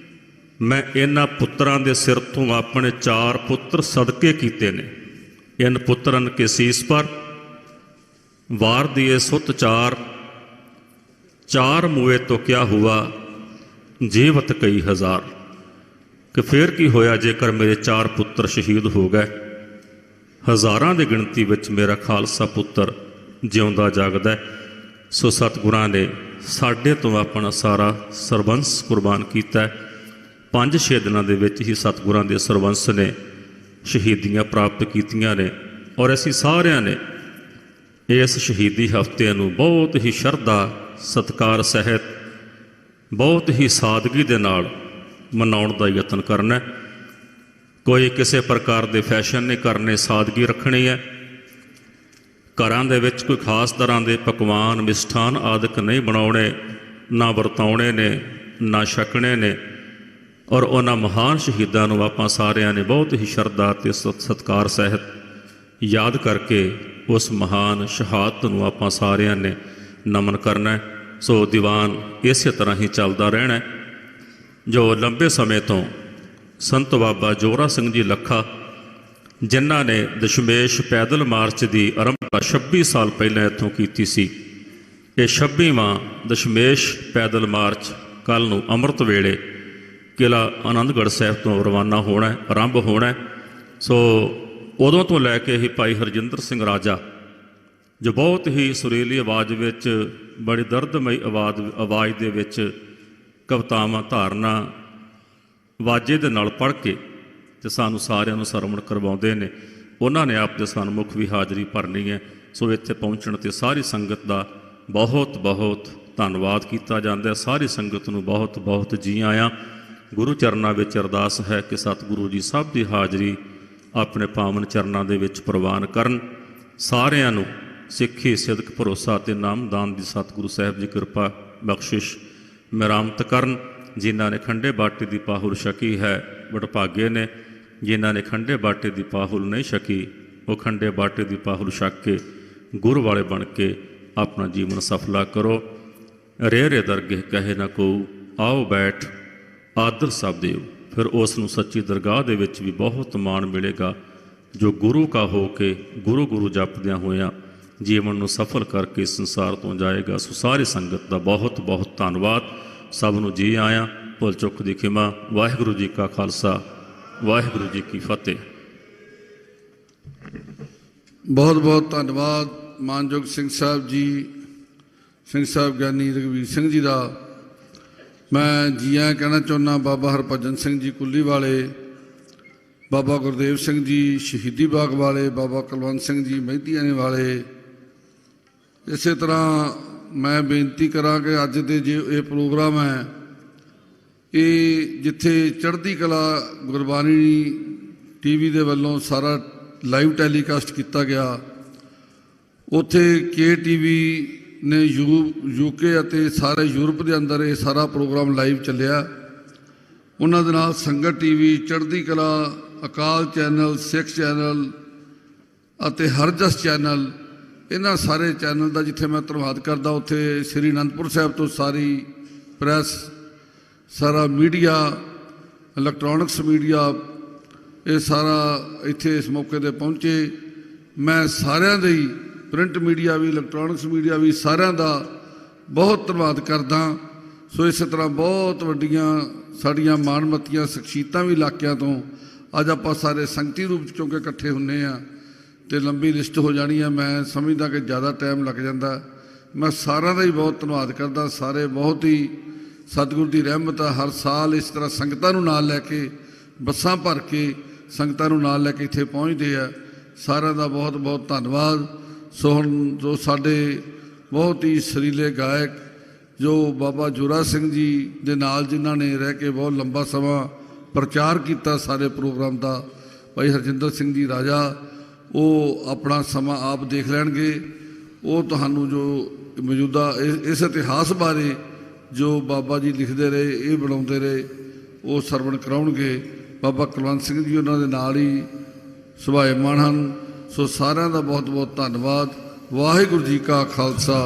ਮੈਂ ਇਹਨਾਂ ਪੁੱਤਰਾਂ ਦੇ ਸਿਰ ਤੋਂ ਆਪਣੇ 4 ਪੁੱਤਰ ਸਦਕੇ ਕੀਤੇ ਨੇ। ਇਨ ਪੁੱਤਰਨ ਕੇ ਸੀਸ ਪਰ ਵਾਰ ਦੀਏ ਸੁੱਤ ਚਾਰ, 4 ਮੂਏ ਤੋਂ ਕਿਆ ਹੁਆ ਜੀਵਤ ਕਈ ਹਜ਼ਾਰ। ਕਿ ਫਿਰ ਕੀ ਹੋਇਆ ਜੇਕਰ ਮੇਰੇ 4 ਪੁੱਤਰ ਸ਼ਹੀਦ ਹੋ ਗਏ, ਹਜ਼ਾਰਾਂ ਦੀ ਗਿਣਤੀ ਵਿੱਚ ਮੇਰਾ ਖਾਲਸਾ ਪੁੱਤਰ ਜਿਉਂਦਾ ਜਾਗਦਾ। ਸੋ ਸਤਿਗੁਰਾਂ ਨੇ ਸਾਡੇ ਤੋਂ ਆਪਣਾ ਸਾਰਾ ਸਰਬੰਸ ਕੁਰਬਾਨ ਕੀਤਾ। 5-6 ਦਿਨਾਂ ਦੇ ਵਿੱਚ ਹੀ ਸਤਿਗੁਰਾਂ ਦੇ ਸਰਬੰਸ ਨੇ ਸ਼ਹੀਦੀਆਂ ਪ੍ਰਾਪਤ ਕੀਤੀਆਂ ਨੇ। ਔਰ ਅਸੀਂ ਸਾਰਿਆਂ ਨੇ ਇਸ ਸ਼ਹੀਦੀ ਹਫ਼ਤੇ ਨੂੰ ਬਹੁਤ ਹੀ ਸ਼ਰਧਾ ਸਤਿਕਾਰ ਸਹਿਤ, ਬਹੁਤ ਹੀ ਸਾਦਗੀ ਦੇ ਨਾਲ ਮਨਾਉਣ ਦਾ ਯਤਨ ਕਰਨਾ। ਕੋਈ ਕਿਸੇ ਪ੍ਰਕਾਰ ਦੇ ਫੈਸ਼ਨ ਨਹੀਂ ਕਰਨੇ, ਸਾਦਗੀ ਰੱਖਣੀ ਹੈ। ਘਰਾਂ ਦੇ ਵਿੱਚ ਕੋਈ ਖਾਸ ਤਰ੍ਹਾਂ ਦੇ ਪਕਵਾਨ ਮਿਸ਼ਠਾਨ ਆਦਿਕ ਨਹੀਂ ਬਣਾਉਣੇ, ਨਾ ਵਰਤਾਉਣੇ ਨੇ, ਨਾ ਛਕਣੇ ਨੇ। ਔਰ ਉਹਨਾਂ ਮਹਾਨ ਸ਼ਹੀਦਾਂ ਨੂੰ ਆਪਾਂ ਸਾਰਿਆਂ ਨੇ ਬਹੁਤ ਹੀ ਸ਼ਰਧਾ ਅਤੇ ਸਤਿਕਾਰ ਸਹਿਤ ਯਾਦ ਕਰਕੇ ਉਸ ਮਹਾਨ ਸ਼ਹਾਦਤ ਨੂੰ ਆਪਾਂ ਸਾਰਿਆਂ ਨੇ ਨਮਨ ਕਰਨਾ। ਸੋ ਦੀਵਾਨ ਇਸੇ ਤਰ੍ਹਾਂ ਹੀ ਚੱਲਦਾ ਰਹਿਣਾ, ਜੋ ਲੰਬੇ ਸਮੇਂ ਤੋਂ ਸੰਤ ਬਾਬਾ ਜੋਰਾ ਸਿੰਘ ਜੀ ਲੱਖਾ, ਜਿਨ੍ਹਾਂ ਨੇ ਦਸ਼ਮੇਸ਼ ਪੈਦਲ ਮਾਰਚ ਦੀ ਆਰੰਭਤਾ 26 ਸਾਲ ਪਹਿਲਾਂ ਇੱਥੋਂ ਕੀਤੀ ਸੀ। ਇਹ 26ਵਾਂ ਦਸ਼ਮੇਸ਼ ਪੈਦਲ ਮਾਰਚ ਕੱਲ੍ਹ ਨੂੰ ਅੰਮ੍ਰਿਤ ਵੇਲੇ ਕਿਲ੍ਹਾ ਆਨੰਦਗੜ੍ਹ ਸਾਹਿਬ ਤੋਂ ਰਵਾਨਾ ਹੋਣਾ, ਆਰੰਭ ਹੋਣਾ। ਸੋ ਉਦੋਂ ਤੋਂ ਲੈ ਕੇ ਹੀ ਭਾਈ ਹਰਜਿੰਦਰ ਸਿੰਘ ਰਾਜਾ, ਜੋ ਬਹੁਤ ਹੀ ਸੁਰੀਲੀ ਆਵਾਜ਼ ਵਿੱਚ, ਬੜੀ ਦਰਦਮਈ ਆਵਾਜ਼ ਦੇ ਵਿੱਚ ਕਵਿਤਾਵਾਂ ਧਾਰਨਾ ਵਾਜੇ ਦੇ ਨਾਲ ਪੜ੍ਹ ਕੇ ਤੇ ਸਾਨੂੰ ਸਾਰਿਆਂ ਨੂੰ ਸਰਵਣ ਕਰਵਾਉਂਦੇ ਨੇ, ਉਹਨਾਂ ਨੇ ਆਪ ਦੇ ਸਨਮੁਖ ਵੀ ਹਾਜ਼ਰੀ ਭਰਨੀ ਹੈ। ਸੋ ਇੱਥੇ ਪਹੁੰਚਣ 'ਤੇ ਸਾਰੀ ਸੰਗਤ ਦਾ ਬਹੁਤ ਬਹੁਤ ਧੰਨਵਾਦ ਕੀਤਾ ਜਾਂਦਾ ਹੈ। ਸਾਰੀ ਸੰਗਤ ਨੂੰ ਬਹੁਤ ਬਹੁਤ ਜੀ ਆਇਆਂ। ਗੁਰੂ ਚਰਨਾਂ ਵਿੱਚ ਅਰਦਾਸ ਹੈ ਕਿ ਸਤਿਗੁਰੂ ਜੀ ਸਭ ਦੀ ਹਾਜ਼ਰੀ ਆਪਣੇ ਪਾਵਨ ਚਰਨਾਂ ਦੇ ਵਿੱਚ ਪ੍ਰਵਾਨ ਕਰਨ। ਸਾਰਿਆਂ ਨੂੰ ਸਿੱਖੀ, ਸਿਦਕ, ਭਰੋਸਾ ਅਤੇ ਨਾਮਦਾਨ ਦੀ ਸਤਿਗੁਰੂ ਸਾਹਿਬ ਜੀ ਕਿਰਪਾ ਬਖਸ਼ਿਸ਼ ਮਿਹਰਮਤ ਕਰਨ। ਜਿਨ੍ਹਾਂ ਨੇ ਖੰਡੇ ਬਾਟੇ ਦੀ ਪਾਹੁਲ ਛਕੀ ਹੈ ਵਡਭਾਗੇ ਨੇ, ਜਿਨ੍ਹਾਂ ਨੇ ਖੰਡੇ ਬਾਟੇ ਦੀ ਪਾਹੁਲ ਨਹੀਂ ਛਕੀ ਉਹ ਖੰਡੇ ਬਾਟੇ ਦੀ ਪਾਹੁਲ ਛਕ ਕੇ ਗੁਰੂ ਵਾਲੇ ਬਣ ਕੇ ਆਪਣਾ ਜੀਵਨ ਸਫਲਾ ਕਰੋ। ਰੇ ਰੇ ਦਰਗਹਿ ਕਹੇ ਨਾ ਕੋ, ਆਓ ਬੈਠ ਆਦਰ ਸਭ ਦਿਓ। ਫਿਰ ਉਸ ਨੂੰ ਸੱਚੀ ਦਰਗਾਹ ਦੇ ਵਿੱਚ ਵੀ ਬਹੁਤ ਮਾਣ ਮਿਲੇਗਾ, ਜੋ ਗੁਰੂ ਕਾ ਹੋ ਕੇ ਗੁਰੂ ਗੁਰੂ ਜਪਦਿਆਂ ਹੋਇਆਂ ਜੀਵਨ ਨੂੰ ਸਫਲ ਕਰਕੇ ਇਸ ਸੰਸਾਰ ਤੋਂ ਜਾਏਗਾ। ਸੋ ਸਾਰੀ ਸੰਗਤ ਦਾ ਬਹੁਤ ਬਹੁਤ ਧੰਨਵਾਦ। ਸਭ ਨੂੰ ਜੀ ਆਇਆਂ। ਭੁੱਲ ਚੁੱਕ ਦੀ ਖਿਮਾ। ਵਾਹਿਗੁਰੂ ਜੀ ਕਾ ਖਾਲਸਾ, ਵਾਹਿਗੁਰੂ ਜੀ ਕੀ ਫਤਿਹ। ਬਹੁਤ ਬਹੁਤ ਧੰਨਵਾਦ ਮਾਨਯੋਗ ਸਿੰਘ ਸਾਹਿਬ ਜੀ, ਸਿੰਘ ਸਾਹਿਬ ਗਿਆਨੀ ਰਘਵੀਰ ਸਿੰਘ ਜੀ ਦਾ। ਮੈਂ ਜੀ ਆਇਆਂ ਕਹਿਣਾ ਚਾਹੁੰਦਾ ਬਾਬਾ ਹਰਭਜਨ ਸਿੰਘ ਜੀ ਕੁੱਲੀ ਵਾਲੇ, ਬਾਬਾ ਗੁਰਦੇਵ ਸਿੰਘ ਜੀ ਸ਼ਹੀਦੀ ਬਾਗ ਵਾਲੇ, ਬਾਬਾ ਕੁਲਵੰਤ ਸਿੰਘ ਜੀ ਮਹਿਦੀਆਣੇ ਵਾਲੇ। ਇਸੇ ਤਰ੍ਹਾਂ ਮੈਂ ਬੇਨਤੀ ਕਰਾਂ ਕਿ ਅੱਜ ਦੇ ਜੇ ਇਹ ਪ੍ਰੋਗਰਾਮ ਹੈ, ਇਹ ਜਿੱਥੇ ਚੜ੍ਹਦੀ ਕਲਾ ਗੁਰਬਾਣੀ ਟੀਵੀ ਦੇ ਵੱਲੋਂ ਸਾਰਾ ਲਾਈਵ ਟੈਲੀਕਾਸਟ ਕੀਤਾ ਗਿਆ, ਉੱਥੇ KTV ਨੇ UK ਅਤੇ ਸਾਰੇ ਯੂਰਪ ਦੇ ਅੰਦਰ ਇਹ ਸਾਰਾ ਪ੍ਰੋਗਰਾਮ ਲਾਈਵ ਚੱਲਿਆ। ਉਹਨਾਂ ਦੇ ਨਾਲ ਸੰਗਤ TV, ਚੜ੍ਹਦੀ ਕਲਾ, ਅਕਾਲ ਚੈਨਲ, ਸਿੱਖ ਚੈਨਲ ਅਤੇ ਹਰਜਸ ਚੈਨਲ, ਇਹਨਾਂ ਸਾਰੇ ਚੈਨਲ ਦਾ ਜਿੱਥੇ ਮੈਂ ਧੰਨਵਾਦ ਕਰਦਾ, ਉੱਥੇ ਸ੍ਰੀ ਅਨੰਦਪੁਰ ਸਾਹਿਬ ਤੋਂ ਸਾਰੀ ਪ੍ਰੈਸ, ਸਾਰਾ ਮੀਡੀਆ, ਇਲੈਕਟ੍ਰੋਨਿਕਸ ਮੀਡੀਆ, ਇਹ ਸਾਰਾ ਇੱਥੇ ਇਸ ਮੌਕੇ 'ਤੇ ਪਹੁੰਚੇ। ਮੈਂ ਸਾਰਿਆਂ ਦੇ ਹੀ, ਪ੍ਰਿੰਟ ਮੀਡੀਆ ਵੀ, ਇਲੈਕਟ੍ਰੋਨਿਕਸ ਮੀਡੀਆ ਵੀ, ਸਾਰਿਆਂ ਦਾ ਬਹੁਤ ਧੰਨਵਾਦ ਕਰਦਾ। ਸੋ ਇਸੇ ਤਰ੍ਹਾਂ ਬਹੁਤ ਵੱਡੀਆਂ ਸਾਡੀਆਂ ਮਾਣਮੱਤੀਆਂ ਸ਼ਖਸੀਅਤਾਂ ਵੀ ਇਲਾਕਿਆਂ ਤੋਂ ਅੱਜ ਆਪਾਂ ਸਾਰੇ ਸੰਗਤੀ ਰੂਪ 'ਚ ਕਿਉਂਕਿ ਇਕੱਠੇ ਹੁੰਦੇ ਹਾਂ ਅਤੇ ਲੰਬੀ ਲਿਸਟ ਹੋ ਜਾਣੀ ਹੈ। ਮੈਂ ਸਮਝਦਾ ਕਿ ਜ਼ਿਆਦਾ ਟਾਈਮ ਲੱਗ ਜਾਂਦਾ। ਮੈਂ ਸਾਰਿਆਂ ਦਾ ਹੀ ਬਹੁਤ ਧੰਨਵਾਦ ਕਰਦਾ। ਸਾਰੇ ਬਹੁਤ ਹੀ ਸਤਿਗੁਰੂ ਦੀ ਰਹਿਮਤ ਆ। ਹਰ ਸਾਲ ਇਸ ਤਰ੍ਹਾਂ ਸੰਗਤਾਂ ਨੂੰ ਨਾਲ ਲੈ ਕੇ, ਬੱਸਾਂ ਭਰ ਕੇ ਸੰਗਤਾਂ ਨੂੰ ਨਾਲ ਲੈ ਕੇ ਇੱਥੇ ਪਹੁੰਚਦੇ ਆ। ਸਾਰਿਆਂ ਦਾ ਬਹੁਤ ਬਹੁਤ ਧੰਨਵਾਦ। ਸੋ ਹੁਣ ਜੋ ਸਾਡੇ ਬਹੁਤ ਹੀ ਸੁਰੀਲੇ ਗਾਇਕ ਜੋ ਬਾਬਾ ਜੋਰਾ ਸਿੰਘ ਜੀ ਦੇ ਨਾਲ, ਜਿਨ੍ਹਾਂ ਨੇ ਰਹਿ ਕੇ ਬਹੁਤ ਲੰਬਾ ਸਮਾਂ ਪ੍ਰਚਾਰ ਕੀਤਾ ਸਾਰੇ ਪ੍ਰੋਗਰਾਮ ਦਾ, ਭਾਈ ਹਰਜਿੰਦਰ ਸਿੰਘ ਜੀ ਰਾਜਾ, ਉਹ ਆਪਣਾ ਸਮਾਂ ਆਪ ਦੇਖ ਲੈਣਗੇ। ਉਹ ਤੁਹਾਨੂੰ ਜੋ ਮੌਜੂਦਾ ਇਸ ਇਤਿਹਾਸ ਬਾਰੇ ਜੋ ਬਾਬਾ ਜੀ ਲਿਖਦੇ ਰਹੇ, ਇਹ ਬਣਾਉਂਦੇ ਰਹੇ, ਉਹ ਸਰਵਣ ਕਰਾਉਣਗੇ। ਬਾਬਾ ਕੁਲਵੰਤ ਸਿੰਘ ਜੀ ਉਹਨਾਂ ਦੇ ਨਾਲ ਹੀ ਸੁਭਾਏਮਾਨ ਹਨ। ਸੋ ਸਾਰਿਆਂ ਦਾ ਬਹੁਤ ਬਹੁਤ ਧੰਨਵਾਦ। ਵਾਹਿਗੁਰੂ ਜੀ ਕਾ ਖਾਲਸਾ,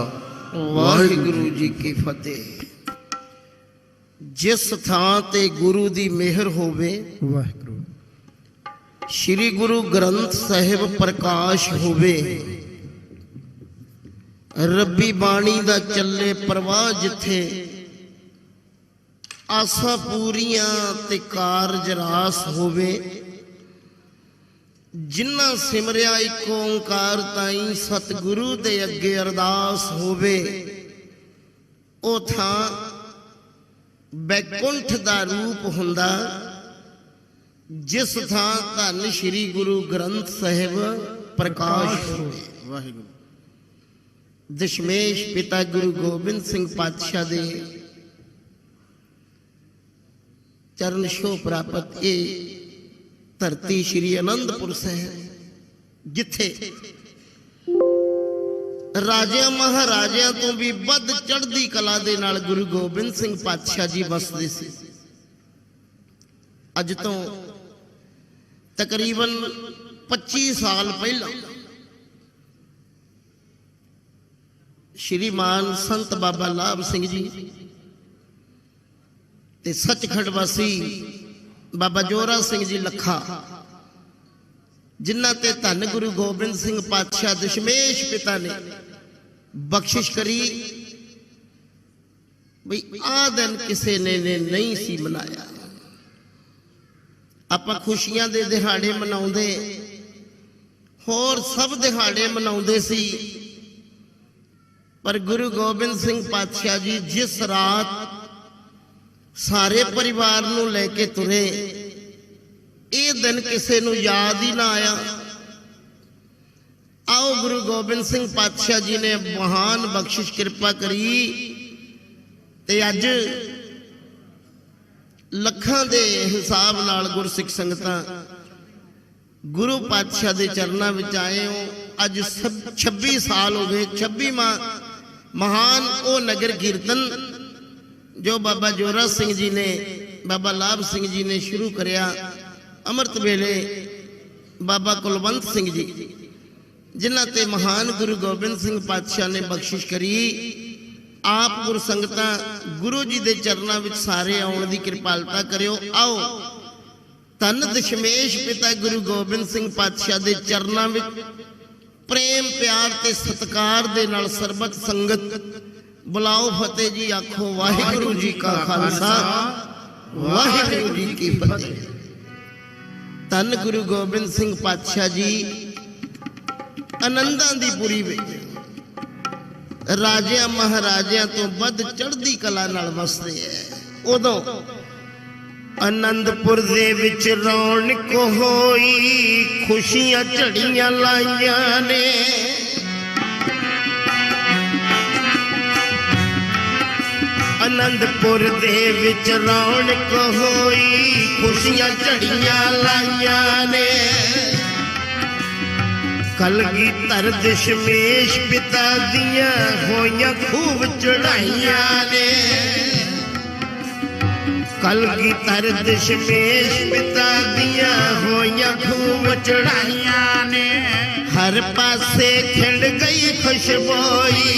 ਵਾਹਿਗੁਰੂ ਜੀ ਕੀ ਫਤਿਹ। ਜਿਸ ਥਾਂ ਤੇ ਗੁਰੂ ਦੀ ਮਿਹਰ ਹੋਵੇ, ਵਾਹਿਗੁਰੂ, ਸ੍ਰੀ ਗੁਰੂ ਗ੍ਰੰਥ ਸਾਹਿਬ ਪ੍ਰਕਾਸ਼ ਹੋਵੇ, ਰੱਬੀ ਬਾਣੀ ਦਾ ਚੱਲੇ ਪ੍ਰਵਾਹ ਜਿੱਥੇ, ਆਸਾਂ ਪੂਰੀਆਂ ਤੇ ਕਾਰਜ ਰਾਸ ਹੋਵੇ, ਜਿਨ੍ਹਾਂ ਸਿਮਰਿਆ ਇੱਕ ਓਂਕਾਰ ਤਾਈਂ ਸਤਿਗੁਰੂ ਦੇ ਅੱਗੇ ਅਰਦਾਸ ਹੋਵੇ, ਉਹ ਥਾਂ ਬੈਕੁੰਠ ਦਾ ਰੂਪ ਹੁੰਦਾ। ਜਿਸ ਥਾਂ ਧੰਨ ਸ੍ਰੀ ਗੁਰੂ ਗ੍ਰੰਥ ਸਾਹਿਬ ਪ੍ਰਕਾਸ਼ ਹੋਵੇ। ਵਾਹਿਗੁਰੂ। ਦਸ਼ਮੇਸ਼ ਪਿਤਾ ਗੁਰੂ ਗੋਬਿੰਦ ਸਿੰਘ ਪਾਤਸ਼ਾਹ ਦੇ ਚਰਨ ਛੋਹ ਪ੍ਰਾਪਤ ਇਹ ਧਰਤੀ ਸ੍ਰੀ ਅਨੰਦਪੁਰ ਸਾਹਿਬ, ਜਿੱਥੇ ਰਾਜਿਆਂ ਮਹਾਰਾਜਿਆਂ ਤੋਂ ਵੀ ਵੱਧ ਚੜ੍ਹਦੀ ਕਲਾ ਦੇ ਨਾਲ ਗੁਰੂ ਗੋਬਿੰਦ ਸਿੰਘ ਪਾਤਸ਼ਾਹ ਜੀ ਵਸਦੇ ਸੀ। ਅੱਜ ਤੋਂ ਤਕਰੀਬਨ 25 ਸਾਲ ਪਹਿਲਾਂ ਸ਼੍ਰੀਮਾਨ ਸੰਤ ਬਾਬਾ ਲਾਭ ਸਿੰਘ ਜੀ ਤੇ ਸੱਚਖੰਡ ਵਾਸੀ बाबा जोरा सिंह जी लखा, जिन्हां ते धन गुरु गोबिंद सिंह पातशाह दशमेश पिता ने बख्शिश करी बई आ दिन किसी ने नहीं सी मनाया। आपां खुशियां दे दिहाड़े मनाउंदे, होर सब दिहाड़े मनाउंदे सी, पर गुरु गोबिंद सिंह पातशाह जी जिस रात सारे परिवार नूं लैके तुरे, ये दिन किसी नूं याद ही ना आया। आओ गुरु गोबिंद सिंह पातशाह जी ने महान बख्शिश कृपा करी ते अज लखां दे हिसाब नाल गुरसिख संगतां गुरु पातशाह दे चरनां विच आए हो। अज 26 साल हो गए। 26वां महान वो नगर कीर्तन जो बाबा जोरा सिंह जी ने, बाबा लाभ सिंह जी ने शुरू करया। अमृत वेले बाबा कुलवंत सिंह जी, जिन्हां ते महान गुरु गोबिंद सिंह पातशाह ने बख्शिश करी। आप गुरु संगतां गुरु जी दे चरनां विच सारे आउण दी किरपालता करियो। आओ धन दशमेश पिता गुरु गोबिंद सिंह पातशाह दे चरनां विच प्रेम प्यार ते सत्कार दे नाल सरबत संगत बुलाओ फतेह जी। आखो वाहिगुरु जी का खालसा, वाहिगुरु जी की फतेह। धन गुरु गोबिंद सिंह पातशाह जी आनंदां दी पुरी विच राजियां महाराजियां तो वध चढ़दी कला नाल वसदे है। उदों आनंदपुर दे विच रौनक होई, खुशियां झड़ियां लाइयां ने। आनंदपुर दे विच रौनक होई, खुशियां झड़ियां लाइयां ने। कलगीधर दशमेश पिता दियां होइयां खूब चढ़ाइयां ने। कलगीधर दशमेश पिता दियां होइयां खूब चढ़ाइयां ने। हर पासे खिड़ गई खुशबोई,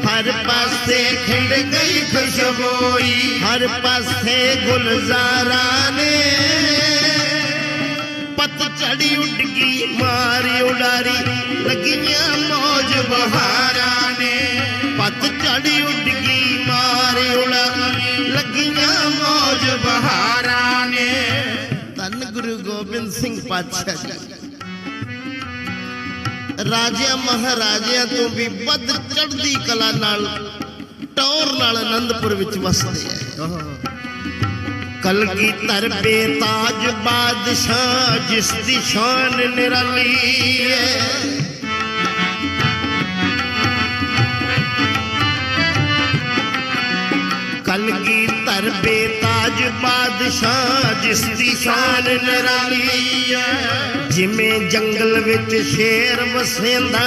हर पासे खिड़ गई खुशबोई, हर पासे गुलजारा ने। पतझड़ी उड़ गई मारी उडारी, लगियां मौज बहारा ने। पतझड़ी उड़ गई मारी उडारी, लगियां मौज बहारा ने। धन गुरु गोबिंद सिंह पातशाह जी राजिया महाराजिया तो भी वध चढ़दी कला नाल टौर नाल आनंदपुर विच वसदे है। कलगीधर बेताज बादशाह जिसदी शान निराली है। कलगीधर बेताज बादशाह जिसदी शान निराली है। जिमें जंगल विच शेर वसेंदा,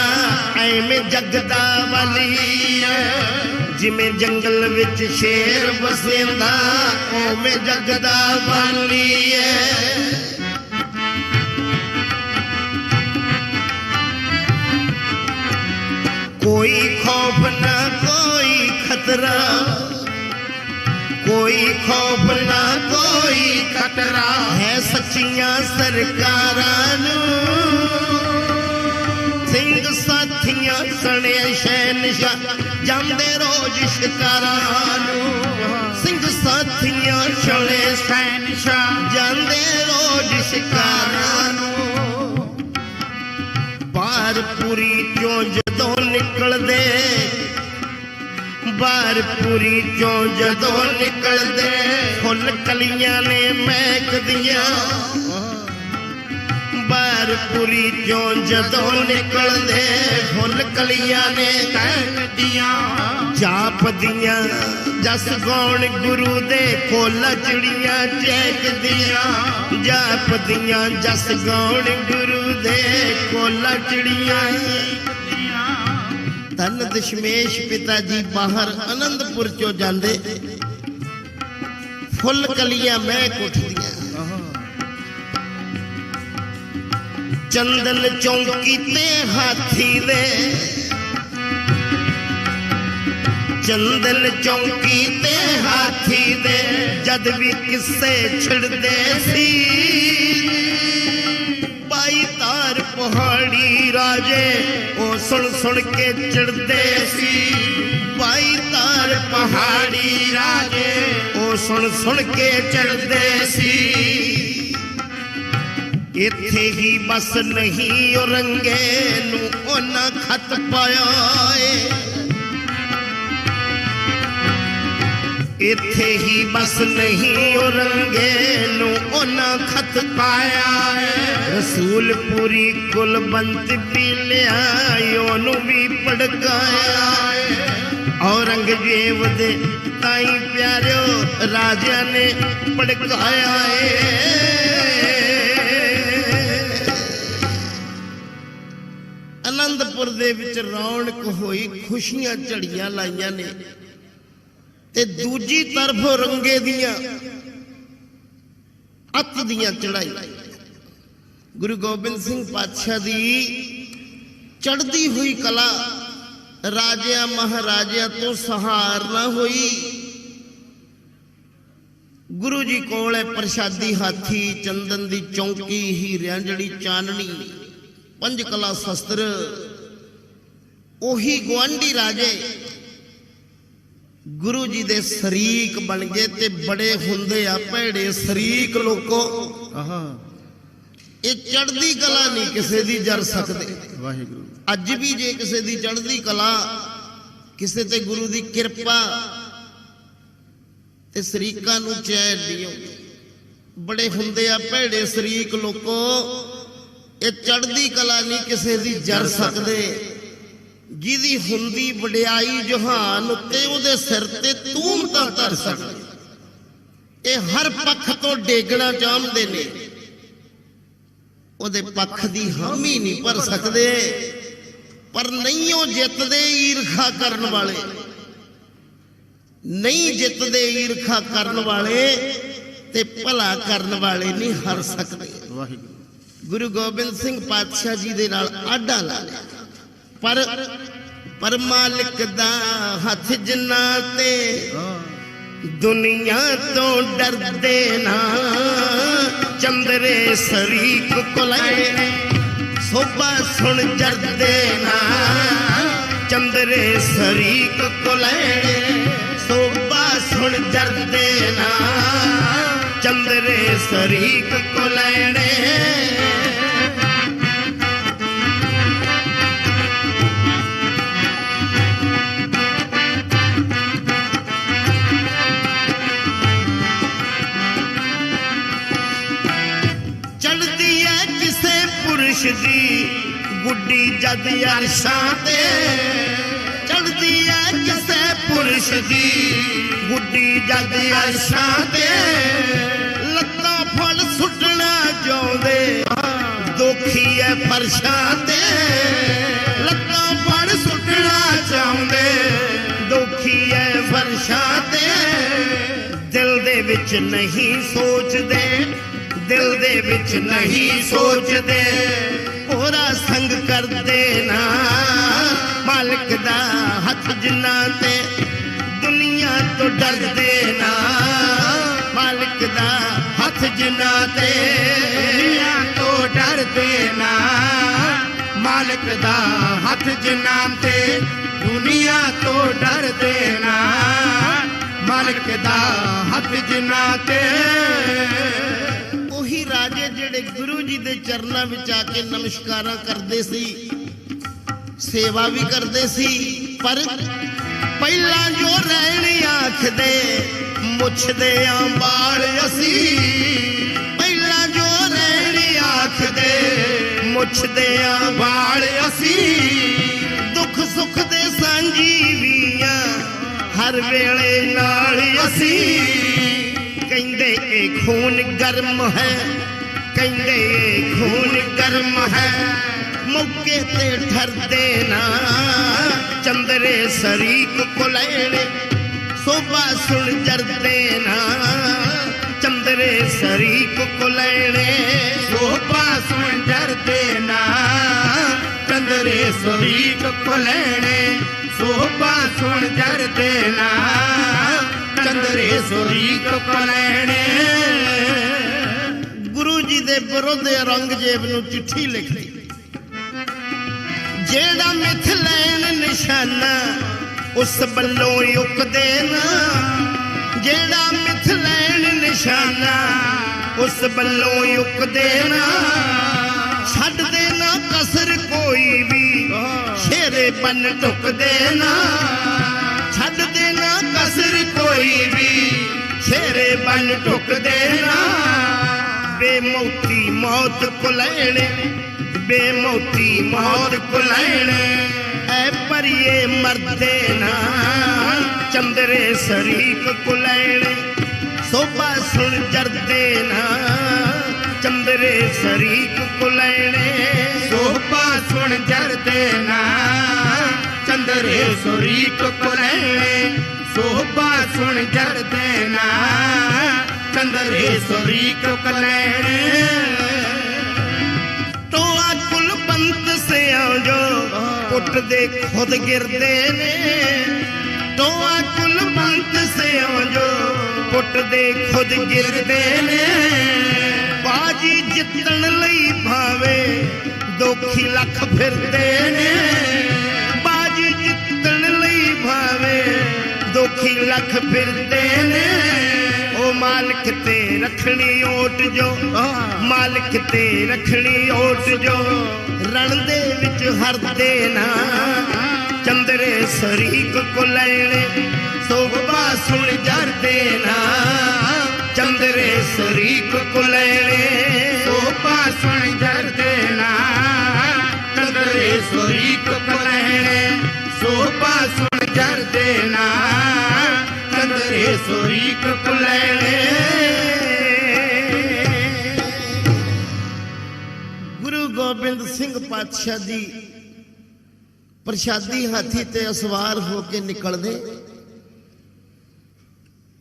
ऐवें जगदा वाली है। जिमें जंगल विच शेर वसेंदा, ओवें जगदा वाली है। कोई खौफ ना कोई खतरा, कोई खौफ ना कोई खतरा है सच्चियां सरकारां नूं। सिंह साथियां सने शहनशाह जांदे रोज शिकारां नूं। सिंह साथियां सने शहनशाह जांदे रोज शिकारां नूं। बारपुरी चों जदों निकलदे, बारपुरी चों जदों निकलदे, फुल कलियां ने महकदियां। बारपुरी चों जदों निकलदे, फुल कलियां ने महकदियां। जापदियां जस गौण गुरु दे, कोला चिड़ियां चहकदियां। जापदियां जस गौण गुरु दे, कोला चिड़ियां। धन दशमेश पिता जी बाहर आनंदपुर चो जांदे, फुल कलियां महक उठदियां। चंदन चौंकी ते हाथी दे, चंदन चौकी ते हाथी दे जद भी किस्से छिड़दे सी। बाई तार पहाड़ी राजे ओ सुन सुन के चिड़दे सी। बाई तार पहाड़ी राजे ओ सुन सुन के चिड़दे सी। इत्थे ही बस नहीं रंगे नू ओना खत पाया है। इत्थे ही बस नहीं रंगे नू ओना खत पाया है। रसूलपुरी कुलबंत भी लिया ओनू भी पड़काया है। औरंगजेब दे ताई प्यारो राजा ने पड़काया है। आनंदपुर दे विच रौनक होई, खुशियां झड़ियां लाइयां ने ते दूजी तरफ रंगे दियां अत दियां चढ़ाई। गुरु गोबिंद सिंह पातशाह दी चढ़दी हुई कला राजिया महाराजिया तो सहार ना हुई। गुरु जी कोल है प्रसादी हाथी, चंदन दी चौकी, हीरियां जड़ी चाननी, पंज कला शस्त्र। ओही गुआंढी राजे गुरु जी दे शरीक बन गए ते बड़े हुंदे आ भैड़े शरीक लोको। ये चढ़दी कला नहीं किसी दी जर सकते। वाहिगुरु अज भी जे किसी दी चढ़दी कला किसी ते गुरु दी कृपा ते शरीकां नूं चैन नहीं आउंदी। बड़े हुंदे आ भैड़े शरीक लोको। ये चढ़दी कला नहीं किसी दी जर सकते। जिहदी हुंदी वडियाई जहान उत्ते उहदे सिर ते तूमतां धर सकदे। ये हर पक्ष तो डेगना चाहते ने, उहदे पक्ष दी हामी नहीं भर सकते। पर नहीं वो जितदे ईरखा करन वाले, नहीं जितदे ईरखा करन वाले ते भला करन वाले नहीं हार सकते। गुरु गोबिंद सिंह पातशाह जी दे नाल आडा ला लिया। पर मालिक दा हथ जिन्ना ते दुनिया तो डरदे ना। चंदरे शरीक कोले सोबा सुन जरदे ना। चंदरे शरीक कोले सोबा सुन जरदे ना। चंदरे शरीक कोले दी गुड्डी जद अरशां ते। चढ़दी है किसे पुरुष दी गुड्डी जद अरशां ते। लत्तां फल सुटना चाहुंदे दुखी है फरशां ते। लत्तां फल सुटना चाहुंदे दुखी है फरशां ते। दिल दे विच नहीं सोचदे, दिल दे विच नहीं सोचदे। पूरा संग कर देना मालिक दा हथ जिन्ना ते। दुनिया तो डर देना मालिक दा हथ जिन्ना ते। दुनिया तो डर देना मालिक दा हथ जिन्ना ते। दुनिया तो डर देना मालिक दा हथ जिन्ना ते। राजे जेड़े गुरु जी दे चरणों में आके नमस्कार करते सी, सेवा भी करते सी। पर पहला जो रहनी आखदे मुछदे बाल असी। पहला जो रहनी आखदे मुछदे बाल असी। दुख सुख दे संजीवियां हर वेले नाल असी। कहंदे ए खून गर्म है, कहंदे ए खून गर्म है। मौके ते ठर देना चंदरे शरीक को लेने। सोबा सुन जर देना चंदरे शरीक को लेने। सोबा सुन जर देना चंदरे शरीक को लेने। ਸੋਭਾ ਸੁਣ ਜਰਦੇ ਨਾ ਚੰਦਰੇ ਸੁਰੀਕ ਕਲੈਣੇ। ਗੁਰੂ ਜੀ ਦੇ ਵਿਰੁੱਧ ਔਰੰਗਜ਼ੇਬ ਨੂੰ ਚਿੱਠੀ ਲਿਖੀ, ਜਿਹੜਾ ਮਿੱਥ ਲੈਣ ਨਿਸ਼ਾਨਾ ਉਸ ਵੱਲੋਂ ਯੁਕਦੇ ਨਾ, ਜਿਹੜਾ ਮਿੱਥ ਲੈਣ ਨਿਸ਼ਾਨਾ ਉਸ ਵੱਲੋਂ ਯੁਕਦੇ ਨਾ, ਛੱਡਦੇ ਨਾ ਕਸਰ ਕੋਈ ਵੀ ਸ਼ੇਰੇ ਬੰਨ ਢੁਕਦੇ ਨਾ, ਛੱਡਦੇ ਨਾ ਕਸਰ ਕੋਈ ਵੀ ਸ਼ੇਰੇ ਬੰਨ ਢੁਕਦੇ ਨਾ। ਬੇਮੌਤੀ ਮੌਤ ਕੁਲੈਣੇ, ਬੇਮੌਤੀ ਮੌਤ ਕੁਲੈਣੇ, ਐ ਪਰਿਏ ਮਰਦੇ ਨਾ ਚੰਦਰੇ ਸਰੀਕ ਕੁਲੈਣੇ। ਸੋਭਾ ਸੁਣ ਜਰਦੇ ਨਾ ਚੰਦਰੇ ਸਰੀਕ ਕੁਲੈਣੇ। ਸੋਭਾ ਸੁਣ ਜਰਦੇ ਨਾ ਚੰਦਰੇ ਸਰੀਕ ਕੁਲੈਣੇ। ਸੋਭਾ ਸੁਣ ਜਰਦੇ ਨਾ ਚੰਦਰੇ ਸਰੀਕ ਕੁਲੈਣੇ। ਟੋਆ ਕੁਲਬੰਤ ਸਿਓ ਜੋ ਉੱਠਦੇ ਖੁਦ ਗਿਰਦੇ ਨੇ, ਟੋਆ ਕੁਲਬੰਤ ਸਿਓ ਜੋ ਉੱਠਦੇ ਖੁਦ ਗਿਰਦੇ ਨੇ। ਬਾਜੀ ਜਿੱਤਣ ਲਈ ਭਾਵੇਂ ਦੋਖੀ ਲੱਖ ਫਿਰਦੇ ਨੇ, ਬਾਜੀ ਜਿੱਤਣ ਲਈ ਭਾਵੇਂ ਦੋਖੀ ਲੱਖ ਫਿਰਦੇ ਨੇ। ਉਹ ਮਾਲਕ ਤੇ ਰੱਖਣੀ ਓਟ ਜੋ, ਮਾਲਕ ਤੇ ਰੱਖਣੀ ਓਟ ਜੋ, ਰਣ ਦੇ ਵਿੱਚ ਹਰਦੇ ਨਾ ਚੰਦਰੇ ਸਰੀਕ ਕੁਲੈਣੇ। ਸੋਭਾ ਸੁਣ ਜਰਦੇ ਨਾ ਚੰਦਰੇ ਸਰੀਕ ਕੁਲੈਣੇ। ਸੋਭਾ ਸੁਣ ਜਰਦੇ ਨਾ ਚੰਦਰੇ ਸਰੀਕ ਕੁਲੈਣੇ। ਸੋਭਾ ਸੁਣ ਜਰਦੇ ਨਾ ਚੰਦਰੇ ਸਰੀਕ ਕੁਲੈਣੇ। ਗੁਰੂ ਗੋਬਿੰਦ ਸਿੰਘ ਪਾਤਸ਼ਾਹ ਜੀ ਪ੍ਰਸ਼ਾਦੀ ਹਾਥੀ ਤੇ ਅਸਵਾਰ ਹੋ ਕੇ ਨਿਕਲਦੇ,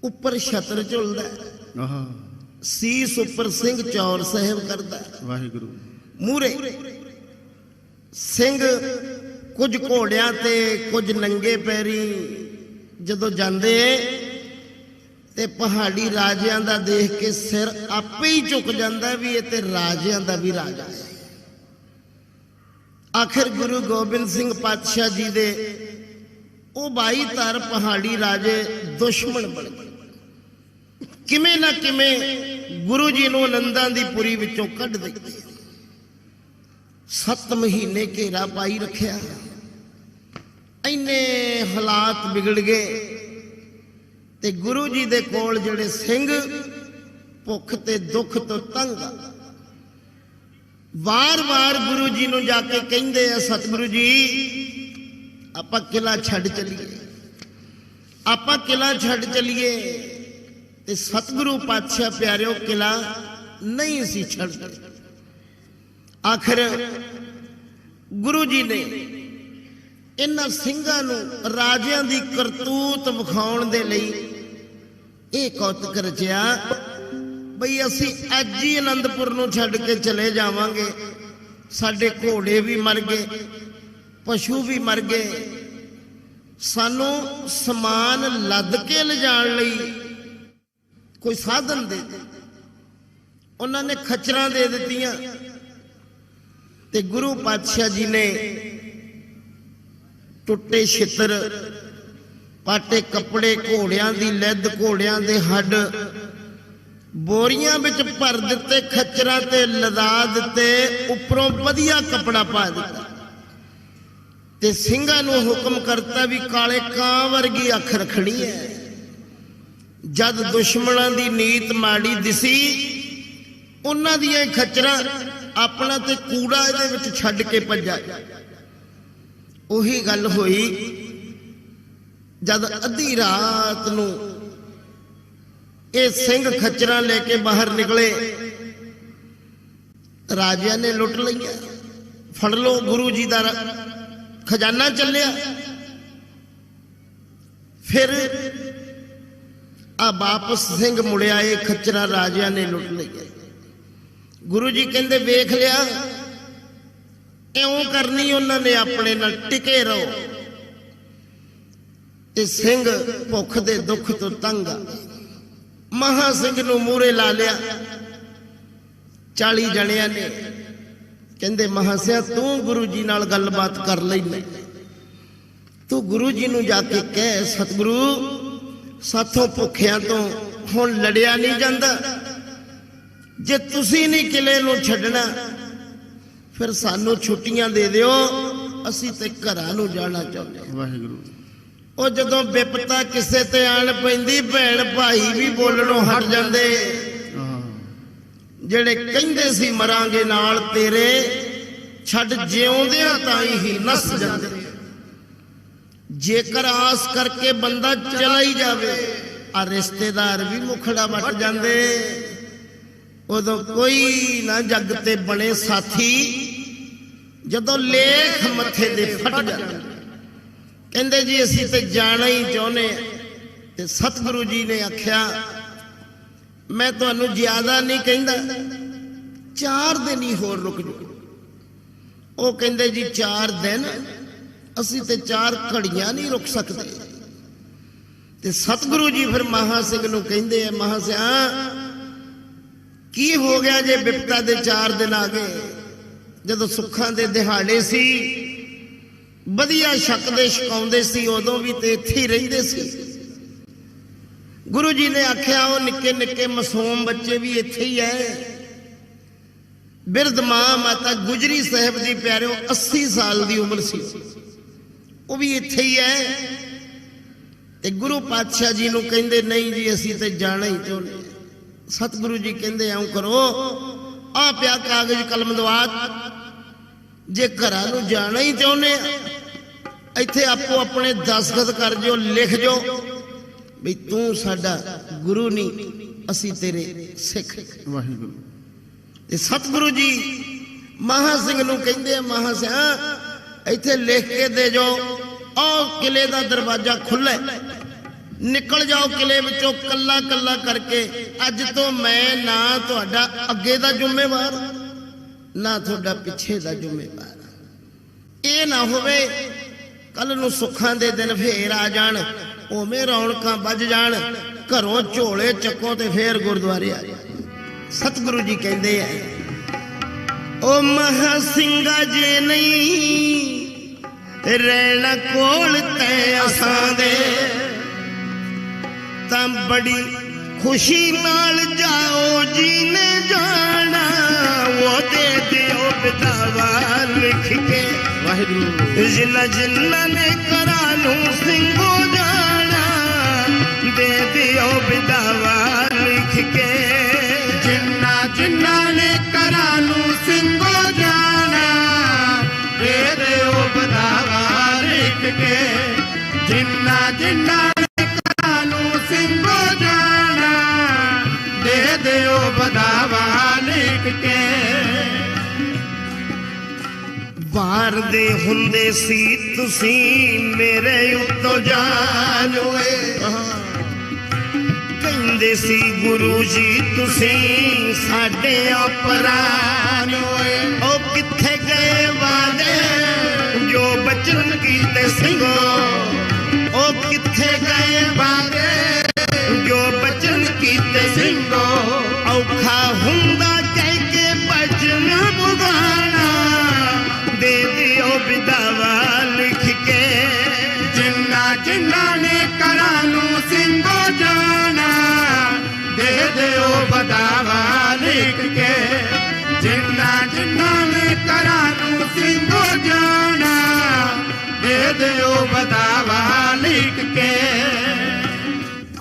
ਉੱਪਰ ਛਤਰ ਝੁਲਦਾ, ਸੀਸ ਉੱਪਰ ਸਿੰਘ ਚੌਰ ਸਾਹਿਬ ਕਰਦਾ। ਵਾਹਿਗੁਰੂ। ਮੂਹਰੇ ਸਿੰਘ ਕੁਝ ਘੋੜਿਆਂ ਤੇ ਕੁਝ ਨੰਗੇ ਪੈਰੀ ਜਦੋਂ ਜਾਂਦੇ ਤੇ ਪਹਾੜੀ ਰਾਜਿਆਂ ਦਾ ਦੇਖ ਕੇ ਸਿਰ ਆਪੇ ਹੀ ਝੁਕ ਜਾਂਦਾ ਵੀ ਇਹ ਤੇ ਰਾਜਿਆਂ ਦਾ ਵੀ ਰਾਜਾ ਹੈ। ਆਖਿਰ ਗੁਰੂ ਗੋਬਿੰਦ ਸਿੰਘ ਪਾਤਸ਼ਾਹ ਜੀ ਦੇ ਉਹ 22 ਧਰ ਪਹਾੜੀ ਰਾਜੇ ਦੁਸ਼ਮਣ ਬਣ ਗਏ। ਕਿਵੇਂ ਨਾ ਕਿਵੇਂ ਗੁਰੂ ਜੀ ਨੂੰ ਆਨੰਦਾਂ ਦੀ ਪੁਰੀ ਵਿੱਚੋਂ ਕੱਢ ਦਿੱਤੇ। 7 ਮਹੀਨੇ ਘੇਰਾ ਪਾਈ ਰੱਖਿਆ, ਇੰਨੇ ਹਾਲਾਤ ਵਿਗੜ ਗਏ ਤੇ ਗੁਰੂ ਜੀ ਦੇ ਕੋਲ ਜਿਹੜੇ ਸਿੰਘ ਭੁੱਖ ਤੇ ਦੁੱਖ ਤੋਂ ਤੰਗ ਆ, ਵਾਰ-ਵਾਰ ਗੁਰੂ ਜੀ ਨੂੰ ਜਾ ਕੇ ਕਹਿੰਦੇ ਆ, ਸਤਿਗੁਰੂ ਜੀ ਆਪਾਂ ਕਿਲਾ ਛੱਡ ਚੱਲੀਏ, ਆਪਾਂ ਕਿਲਾ ਛੱਡ ਚੱਲੀਏ। ਤੇ ਸਤਿਗੁਰੂ ਪਾਤਸ਼ਾਹ ਪਿਆਰਿਓ ਕਿਲਾ ਨਹੀਂ ਸੀ ਛੱਡਦੇ। ਆਖਿਰ ਗੁਰੂ ਜੀ ਨੇ ਇਹਨਾਂ ਸਿੰਘਾਂ ਨੂੰ ਰਾਜਿਆਂ ਦੀ ਕਰਤੂਤ ਵਿਖਾਉਣ ਦੇ ਲਈ ਇਹ ਕੌਤਕ ਰਚਿਆ ਬਈ ਅਸੀਂ ਅੱਜ ਹੀ ਆਨੰਦਪੁਰ ਨੂੰ ਛੱਡ ਕੇ ਚਲੇ ਜਾਵਾਂਗੇ, ਸਾਡੇ ਘੋੜੇ ਵੀ ਮਰ ਗਏ, ਪਸ਼ੂ ਵੀ ਮਰ ਗਏ, ਸਾਨੂੰ ਸਮਾਨ ਲੱਦ ਕੇ ਲਿਜਾਣ ਲਈ ਕੋਈ ਸਾਧਨ ਦੇ ਦੇ। ਉਹਨਾਂ ਨੇ ਖੱਚਰਾਂ ਦੇ ਦਿੱਤੀਆਂ ਤੇ ਗੁਰੂ ਪਾਤਸ਼ਾਹ ਜੀ ਨੇ ਟੁੱਟੇ ਛਿੱਤਰ, ਪਾਟੇ ਕੱਪੜੇ, ਘੋੜਿਆਂ ਦੀ ਲਿੱਦ, ਘੋੜਿਆਂ ਦੇ ਹੱਡ ਬੋਰੀਆਂ ਵਿੱਚ ਭਰ ਦਿੱਤੇ, ਖੱਚਰਾਂ ਤੇ ਲਦਾ ਦਿੱਤੇ, ਉੱਪਰੋਂ ਵਧੀਆ ਕੱਪੜਾ ਪਾ ਦਿੱਤਾ ਤੇ ਸਿੰਘਾਂ ਨੂੰ ਹੁਕਮ ਕਰਤਾ ਵੀ ਕਾਲੇ ਕਾਂ ਵਰਗੀ ਅੱਖ ਰੱਖਣੀ ਹੈ। ਜਦ ਦੁਸ਼ਮਣਾਂ ਦੀ ਨੀਤ ਮਾੜੀ ਦਿਸੀ, ਉਹਨਾਂ ਦੀਆਂ ਖੱਚਰਾਂ ਆਪਣਾ ਤੇ ਕੂੜਾ ਇਹਦੇ ਵਿੱਚ ਛੱਡ ਕੇ ਭੱਜਾ। ਉਹੀ ਗੱਲ ਹੋਈ ਜਦ ਅੱਧੀ ਰਾਤ ਨੂੰ ਇਹ ਸਿੰਘ ਖੱਚਰਾਂ ਲੈ ਕੇ ਬਾਹਰ ਨਿਕਲੇ, ਰਾਜਿਆਂ ਨੇ ਲੁੱਟ ਲਈਆਂ। ਫੜ ਲਓ, ਗੁਰੂ ਜੀ ਦਾ ਖਜ਼ਾਨਾ ਚੱਲਿਆ। ਫਿਰ ਆ ਵਾਪਸ ਸਿੰਘ ਮੁੜਿਆ, ਇਹ ਖੱਚਰਾਂ ਰਾਜਿਆਂ ਨੇ ਲੁੱਟ ਲਈਆਂ। ਗੁਰੂ ਜੀ ਕਹਿੰਦੇ ਵੇਖ ਲਿਆ, ਇਉਂ ਕਰਨੀ ਉਹਨਾਂ ਨੇ ਆਪਣੇ ਨਾਲ, ਟਿਕੇ ਰਹੋ। ਤੇ ਸਿੰਘ ਭੁੱਖ ਦੇ ਦੁੱਖ ਤੋਂ ਤੰਗ ਆ। ਮਹਾ ਸਿੰਘ ਨੂੰ ਮੂਹਰੇ ਲਾ ਲਿਆ। 40 ਜਣਿਆਂ ਨੇ ਕਹਿੰਦੇ ਮਹਾ ਸਿਆ ਤੂੰ ਗੁਰੂ ਜੀ ਨਾਲ ਗੱਲਬਾਤ ਕਰ ਲੈਣਾ, ਤੂੰ ਗੁਰੂ ਜੀ ਨੂੰ ਜਾ ਕੇ ਕਹਿ ਸਤਿਗੁਰੂ ਸਾਥੋਂ ਭੁੱਖਿਆਂ ਤੋਂ ਹੁਣ ਲੜਿਆ ਨਹੀਂ ਜਾਂਦਾ, ਜੇ ਤੁਸੀਂ ਨਹੀਂ ਕਿਲੇ ਨੂੰ ਛੱਡਣਾ ਫਿਰ ਸਾਨੂੰ ਛੁੱਟੀਆਂ ਦੇ ਦਿਓ, ਅਸੀਂ ਤੇ ਘਰਾਂ ਨੂੰ ਜਾਣਾ ਚਾਹੁੰਦੇ ਹਾਂ। ਵਾਹਿਗੁਰੂ। ਉਹ ਜਦੋਂ ਵਿਪਤਾ ਕਿਸੇ ਤੇ ਆਣ ਪੈਂਦੀ ਭੈਣ ਭਾਈ ਵੀ ਬੋਲਣੋਂ ਹਟ ਜਾਂਦੇ। ਜਿਹੜੇ ਕਹਿੰਦੇ ਸੀ ਮਰਾਂਗੇ ਨਾਲ ਤੇਰੇ, ਛੱਡ ਜਿਉਂਦਿਆਂ ਤਾਈਂ ਹੀ ਨਸ ਜਾਂਦੇ। ਜੇਕਰ ਆਸ ਕਰਕੇ ਬੰਦਾ ਚਲਾ ਹੀ ਜਾਵੇ ਆ ਰਿਸ਼ਤੇਦਾਰ ਵੀ ਮੁਖੜਾ ਵੱਟ ਜਾਂਦੇ। ਉਦੋਂ ਕੋਈ ਨਾ ਜੱਗ ਤੇ ਬਣੇ ਸਾਥੀ, ਜਦੋਂ ਲੇਖ ਮੱਥੇ ਦੇ ਫਟ ਜਾਂਦੇ। ਕਹਿੰਦੇ ਜੀ ਅਸੀਂ ਤੇ ਜਾਣਾ ਹੀ ਚਾਹੁੰਦੇ ਆ। ਤੇ ਸਤਿਗੁਰੂ ਜੀ ਨੇ ਆਖਿਆ ਮੈਂ ਤੁਹਾਨੂੰ ਜ਼ਿਆਦਾ ਨਹੀਂ ਕਹਿੰਦਾ, 4 ਦਿਨ ਹੀ ਹੋਰ ਰੁਕ ਜਾਓ। ਉਹ ਕਹਿੰਦੇ ਜੀ 4 ਦਿਨ, ਅਸੀਂ ਤੇ 4 ਘੜੀਆਂ ਨਹੀਂ ਰੁਕ ਸਕਦੇ। ਤੇ ਸਤਿਗੁਰੂ ਜੀ ਫਿਰ ਮਹਾ ਸਿੰਘ ਨੂੰ ਕਹਿੰਦੇ ਆ ਮਹਾ ਸਿਆ ਕੀ ਹੋ ਗਿਆ ਜੇ ਵਿਪਤਾ ਦੇ 4 ਦਿਨ ਆ ਗਏ? ਜਦੋਂ ਸੁੱਖਾਂ ਦੇ ਦਿਹਾੜੇ ਸੀ, ਵਧੀਆ ਛਕਦੇ ਛਕਾਉਂਦੇ ਸੀ, ਉਦੋਂ ਵੀ ਤੇ ਇੱਥੇ ਹੀ ਰਹਿੰਦੇ ਸੀ। ਗੁਰੂ ਜੀ ਨੇ ਆਖਿਆ ਉਹ ਨਿੱਕੇ ਨਿੱਕੇ ਮਾਸੂਮ ਬੱਚੇ ਵੀ ਇੱਥੇ ਹੀ ਐ। ਬਿਰਧ ਮਾਂ ਮਾਤਾ ਗੁਜਰੀ ਸਾਹਿਬ ਦੀ ਪਿਆਰਿਓ 80 ਸਾਲ ਦੀ ਉਮਰ ਸੀ, ਉਹ ਵੀ ਇੱਥੇ ਹੀ ਐ। ਤੇ ਗੁਰੂ ਪਾਤਸ਼ਾਹ ਜੀ ਨੂੰ ਕਹਿੰਦੇ ਨਹੀਂ ਜੀ ਅਸੀਂ ਤੇ ਜਾਣਾ ਹੀ ਚਾਹੁੰਦੇ। ਸਤਿਗੁਰੂ ਜੀ ਕਹਿੰਦੇ ਐਂ ਕਰੋ, ਆ ਪਿਆ ਕਾਗਜ਼ ਕਲਮ ਦਵਾਤ, ਜੇ ਘਰਾਂ ਨੂੰ ਜਾਣਾ ਹੀ ਚਾਹੁੰਦੇ ਆ ਇੱਥੇ ਆਪੋ ਆਪਣੇ ਦਸਖਤ ਕਰ ਜਿਓ, ਲਿਖ ਜੋ ਵੀ ਤੂੰ ਸਾਡਾ ਗੁਰੂ ਨਹੀਂ, ਅਸੀਂ ਤੇਰੇ ਸਿੱਖ। ਵਾਹਿਗੁਰੂ। ਤੇ ਸਤਿਗੁਰੂ ਜੀ ਮਹਾ ਸਿੰਘ ਨੂੰ ਕਹਿੰਦੇ ਆ ਮਹਾ ਸਿਆ ਇੱਥੇ ਲਿਖ ਕੇ ਦੇ ਜਾਓ, ਆਹ ਕਿਲੇ ਦਾ ਦਰਵਾਜ਼ਾ ਖੁੱਲ੍ਹਾ, ਨਿਕਲ ਜਾਓ ਕਿਲੇ ਵਿੱਚੋਂ ਕੱਲਾ ਕੱਲਾ ਕਰਕੇ। ਅੱਜ ਤੋਂ ਮੈਂ ਨਾ ਤੁਹਾਡਾ ਅੱਗੇ ਦਾ ਜ਼ਿੰਮੇਵਾਰ, ਨਾ ਤੁਹਾਡਾ ਪਿੱਛੇ ਦਾ ਜ਼ਿੰਮੇਵਾਰ। ਇਹ ਨਾ ਹੋਵੇ ਕੱਲ ਨੂੰ ਸੁੱਖਾਂ ਦੇ ਦਿਨ ਫੇਰ ਆ ਜਾਣ, ਉਵੇਂ ਰੌਣਕਾਂ ਵੱਜ ਜਾਣ, ਘਰੋਂ ਝੋਲੇ ਚੱਕੋ ਤੇ ਫੇਰ ਗੁਰਦੁਆਰੇ ਆ ਜਾਣ। ਸਤਿਗੁਰੂ ਜੀ ਕਹਿੰਦੇ ਆ ਉਹ ਮਹਾ ਸਿੰਘਾ ਜੇ ਨਹੀਂ ਰਹਿਣਾ ਕੋਲ ਤੈ ਅਸਾਂ ਦੇ, ਤਾਂ ਬੜੀ ਖੁਸ਼ੀ ਨਾਲ ਜਾਓ ਜੀ ਨੇ ਜਾਣਾ, ਉਹ ਦੇ ਦਿਓ ਬਤਾਵਾ ਲਿਖ ਕੇ। ਵਾਹਿਗੁਰੂ। ਜਿਨ੍ਹਾਂ ਜਿਨ੍ਹਾਂ ਨੇ ਘਰਾਂ ਨੂੰ ਸਿੰਘੋ ਜਾਣਾ, ਦੇ ਦਿਓ ਬਤਾਵਾ ਲਿਖ ਕੇ। ਜਿਨ੍ਹਾਂ ਜਿਨ੍ਹਾਂ ਨੇ ਘਰਾਂ ਨੂੰ ਸਿੰਘੋ ਜਾਣਾ, ਦੇ ਦਿਓ ਬਦਾਵਾ ਲਿਖ ਕੇ। ਜਿਨ੍ਹਾਂ ਜਿਨ੍ਹਾਂ ਨੇ ਘਰਾਂ ਨੂੰ ਸਿੰਘੋ ਜਾਣਾ, ਦੇ ਦਿਓ ਬਦਾਵਾ ਲਿਖ ਕੇ। ਬਾਹਰ ਦੇ ਹੁੰਦੇ ਸੀ ਤੁਸੀਂ ਮੇਰੇ ਉੱਤੋਂ ਜਾਨ ਓਏ, ਕਹਿੰਦੇ ਸੀ ਗੁਰੂ ਜੀ ਤੁਸੀਂ ਸਾਡੇ ਪ੍ਰਾਨ ਓਏ। ਉਹ ਕਿੱਥੇ ਗਏ ਵਾਦੇ ਜੋ ਬਚਨ ਕੀਤੇ ਸਿੰਘੋ, ਉਹ ਕਿੱਥੇ ਗਏ ਵਾਦੇ ਜੋ ਬਚਨ ਕੀਤੇ ਸਿੰਘੋ। ਔਖਾ ਹੁੰਦਾ ਕਹਿ ਕੇ ਬਚਨ ਮੁਗਾਣਾ, ਦੇ ਦਿਓ ਵਿਦਾਵਾ ਲਿਖ ਕੇ। ਜਿਨ੍ਹਾਂ ਜਿਨ੍ਹਾਂ ਨੇ ਘਰਾਂ ਨੂੰ ਸਿੰਘੋ ਜਾਣਾ, ਦੇ ਦਿਓ ਬਦਾਵਾ ਲਿਖ ਕੇ। ਜਿਨ੍ਹਾਂ ਜਿਨ੍ਹਾਂ ਨੇ ਘਰਾਂ ਨੂੰ ਸਿੰਘੋ ਜਾਣਾ, ਦੇ ਦਿਓ ਬਦਾਵਾ ਲਿਖ ਕੇ।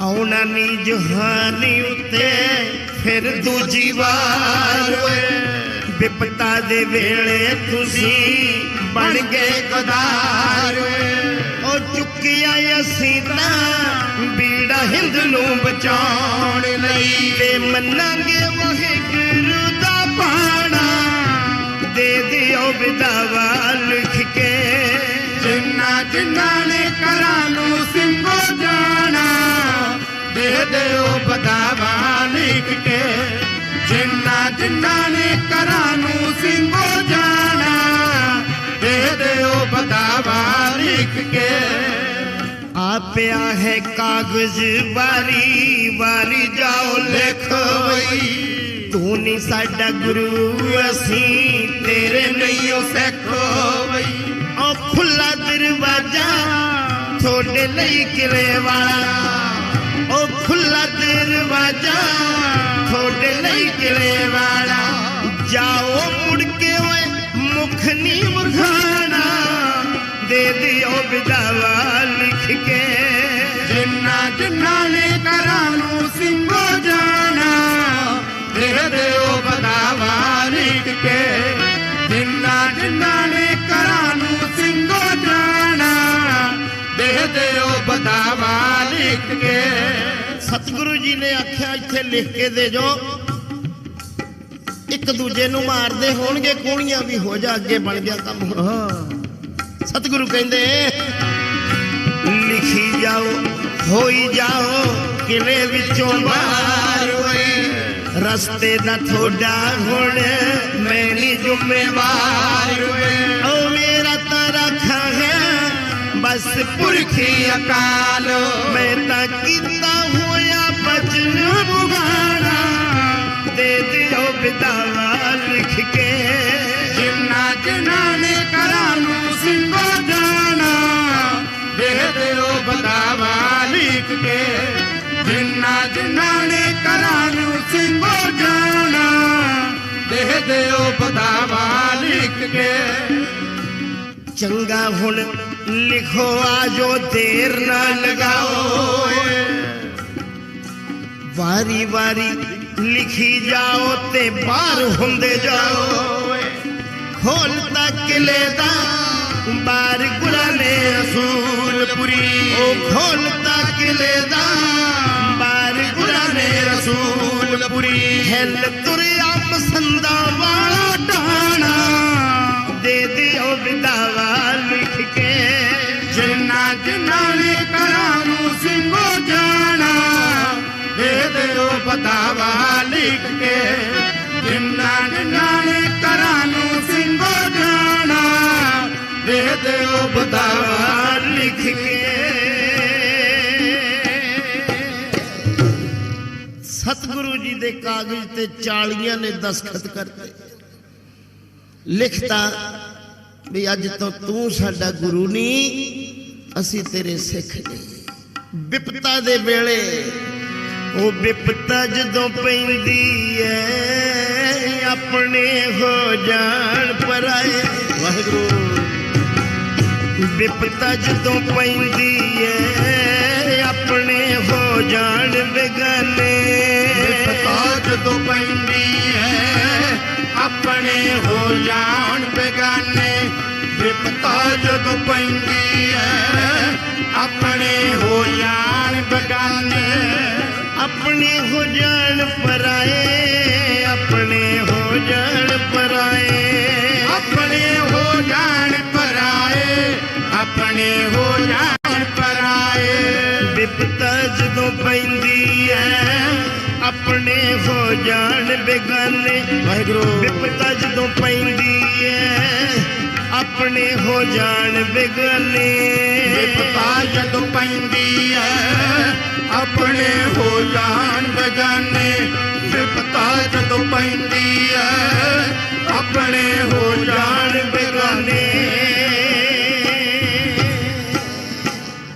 ਆਉਣਾ ਨੀ ਜਹਾਨੀ ਉੱਤੇ ਫਿਰ ਦੂਜੀ ਵਾਰ ਓਏ, ਵਿਪਤਾ ਦੇ ਵੇਲੇ ਤੁਸੀਂ ਬਣ ਗਏ ਗਦਾਰ ਓਏ। ਉਹ ਚੁੱਕਿਆ ਅਸੀਂ ਤਾਂ ਬੀੜਾ ਹਿੰਦ ਨੂੰ ਬਚਾਉਣ ਲਈ, ਤੇ ਮੰਨਾਂਗੇ ਵਾਹਿਗੁਰੂ ਦਾ ਬਾਣਾ, ਦੇ ਦਿਓ ਵਿਦਾਵਾ ਲਿਖ ਕੇ। ਜਿਨ੍ਹਾਂ ਜਿਨ੍ਹਾਂ ਨੇ ਘਰਾਂ ਨੂੰ ਸਿੰਘੋ ਜਾਣਾ, ਦੇ ਦਿਓ ਬਦਾਵਾ ਲਿਖ ਕੇ। ਜਿਨ੍ਹਾਂ ਜਿਨ੍ਹਾਂ ਨੇ ਘਰਾਂ ਨੂੰ ਸਿੰਘੋ ਜਾਣਾ, ਦੇ ਦਿਓ ਬਦਾਵਾ ਲਿਖ ਕੇ। ਆਪ छापिया है कागज वारी वारी जाओ लिखो बई तू नहीं साडा गुरु असी तेरे नहीं हो सिखो बई ओ खुला दरवाजा थोड़े लई किले वाला ओ खुला दरवाजा थोड़े लई किले वाला जाओ मुड़ के ओए मुख नहीं मुखाना दे दियो विदावा लिख के जिन्ना जिन्ना ने करानू सिंगो जाना दे दियो विदावा लिख के जिन्ना जिन्ना ने करानू सिंगो जाना दे दियो विदावा लिख के। सतगुरु जी ने आख्या इत्थे लिख के दे जो एक दूजे नू मारदे होणगे कोणियां भी हो जा अगे बन गया काम सतगुरु कहंदे लिखी जाओ होई जाओ किले विचों बाहर होए रस्ते दा थोड़ा हुण मैं नहीं जुम्मेवार होए ओ मेरा तारा खा है बस पुरखी अकाल मैं ता कीता होया बचन बुगाना दे दियो विदावा लिख के जिन्ना जिन्ना ने करानू सिंगो जाना दे दियो विदावा लिख के जिन्ना जिन्ना ने करानू सिंगो जाना दे दियो विदावा लिख के। चंगा हुण लिखो आजो देर ना लगाओ वारी वारी लिखी जाओ ते बाहर हुंदे जाओ खोलता किले दा बार गुलाने रसूलपुरी ओ खोलता किले दा बार गुलाने रसूलपुरी हिल तुरिया पसंदा वाला डाना दे दियो विदावा लिख के जिन्ना जिन्ना ने करानू सिंगो जाना दे दियो विदावा लिख के जिन्ना जिन्ना ने करानू सिंगो जाना दे दियो विदावा लिख के। सतगुरु जी दे कागज ते 40 ने दस्तखत करते लिखता भी अज तो तू साडा गुरु नहीं असी तेरे सिख नहीं। विपता दे वेले ओ विपता जदों पैंदी है अपने हो जान पराए वाहिगुरू विपता जदों पैंदी है अपने हो जान बेगाने विपता जदों पैंदी है अपने हो जान बेगाने विपता जदों पैंदी है अपने हो जान बेगाने अपने हो जान पराए अपने हो जान पराए अपने हो जान पराए अपने हो जान पराए विपता जदों पैंदी है अपने हो जान बेगाने वाहिगुरू विपता जदों पैंदी है अपने हो जान बेगाने विपता जदों पैंदी है अपने हो जान बेगाने विपता जदों पैंदी है अपने हो जान बेगाने।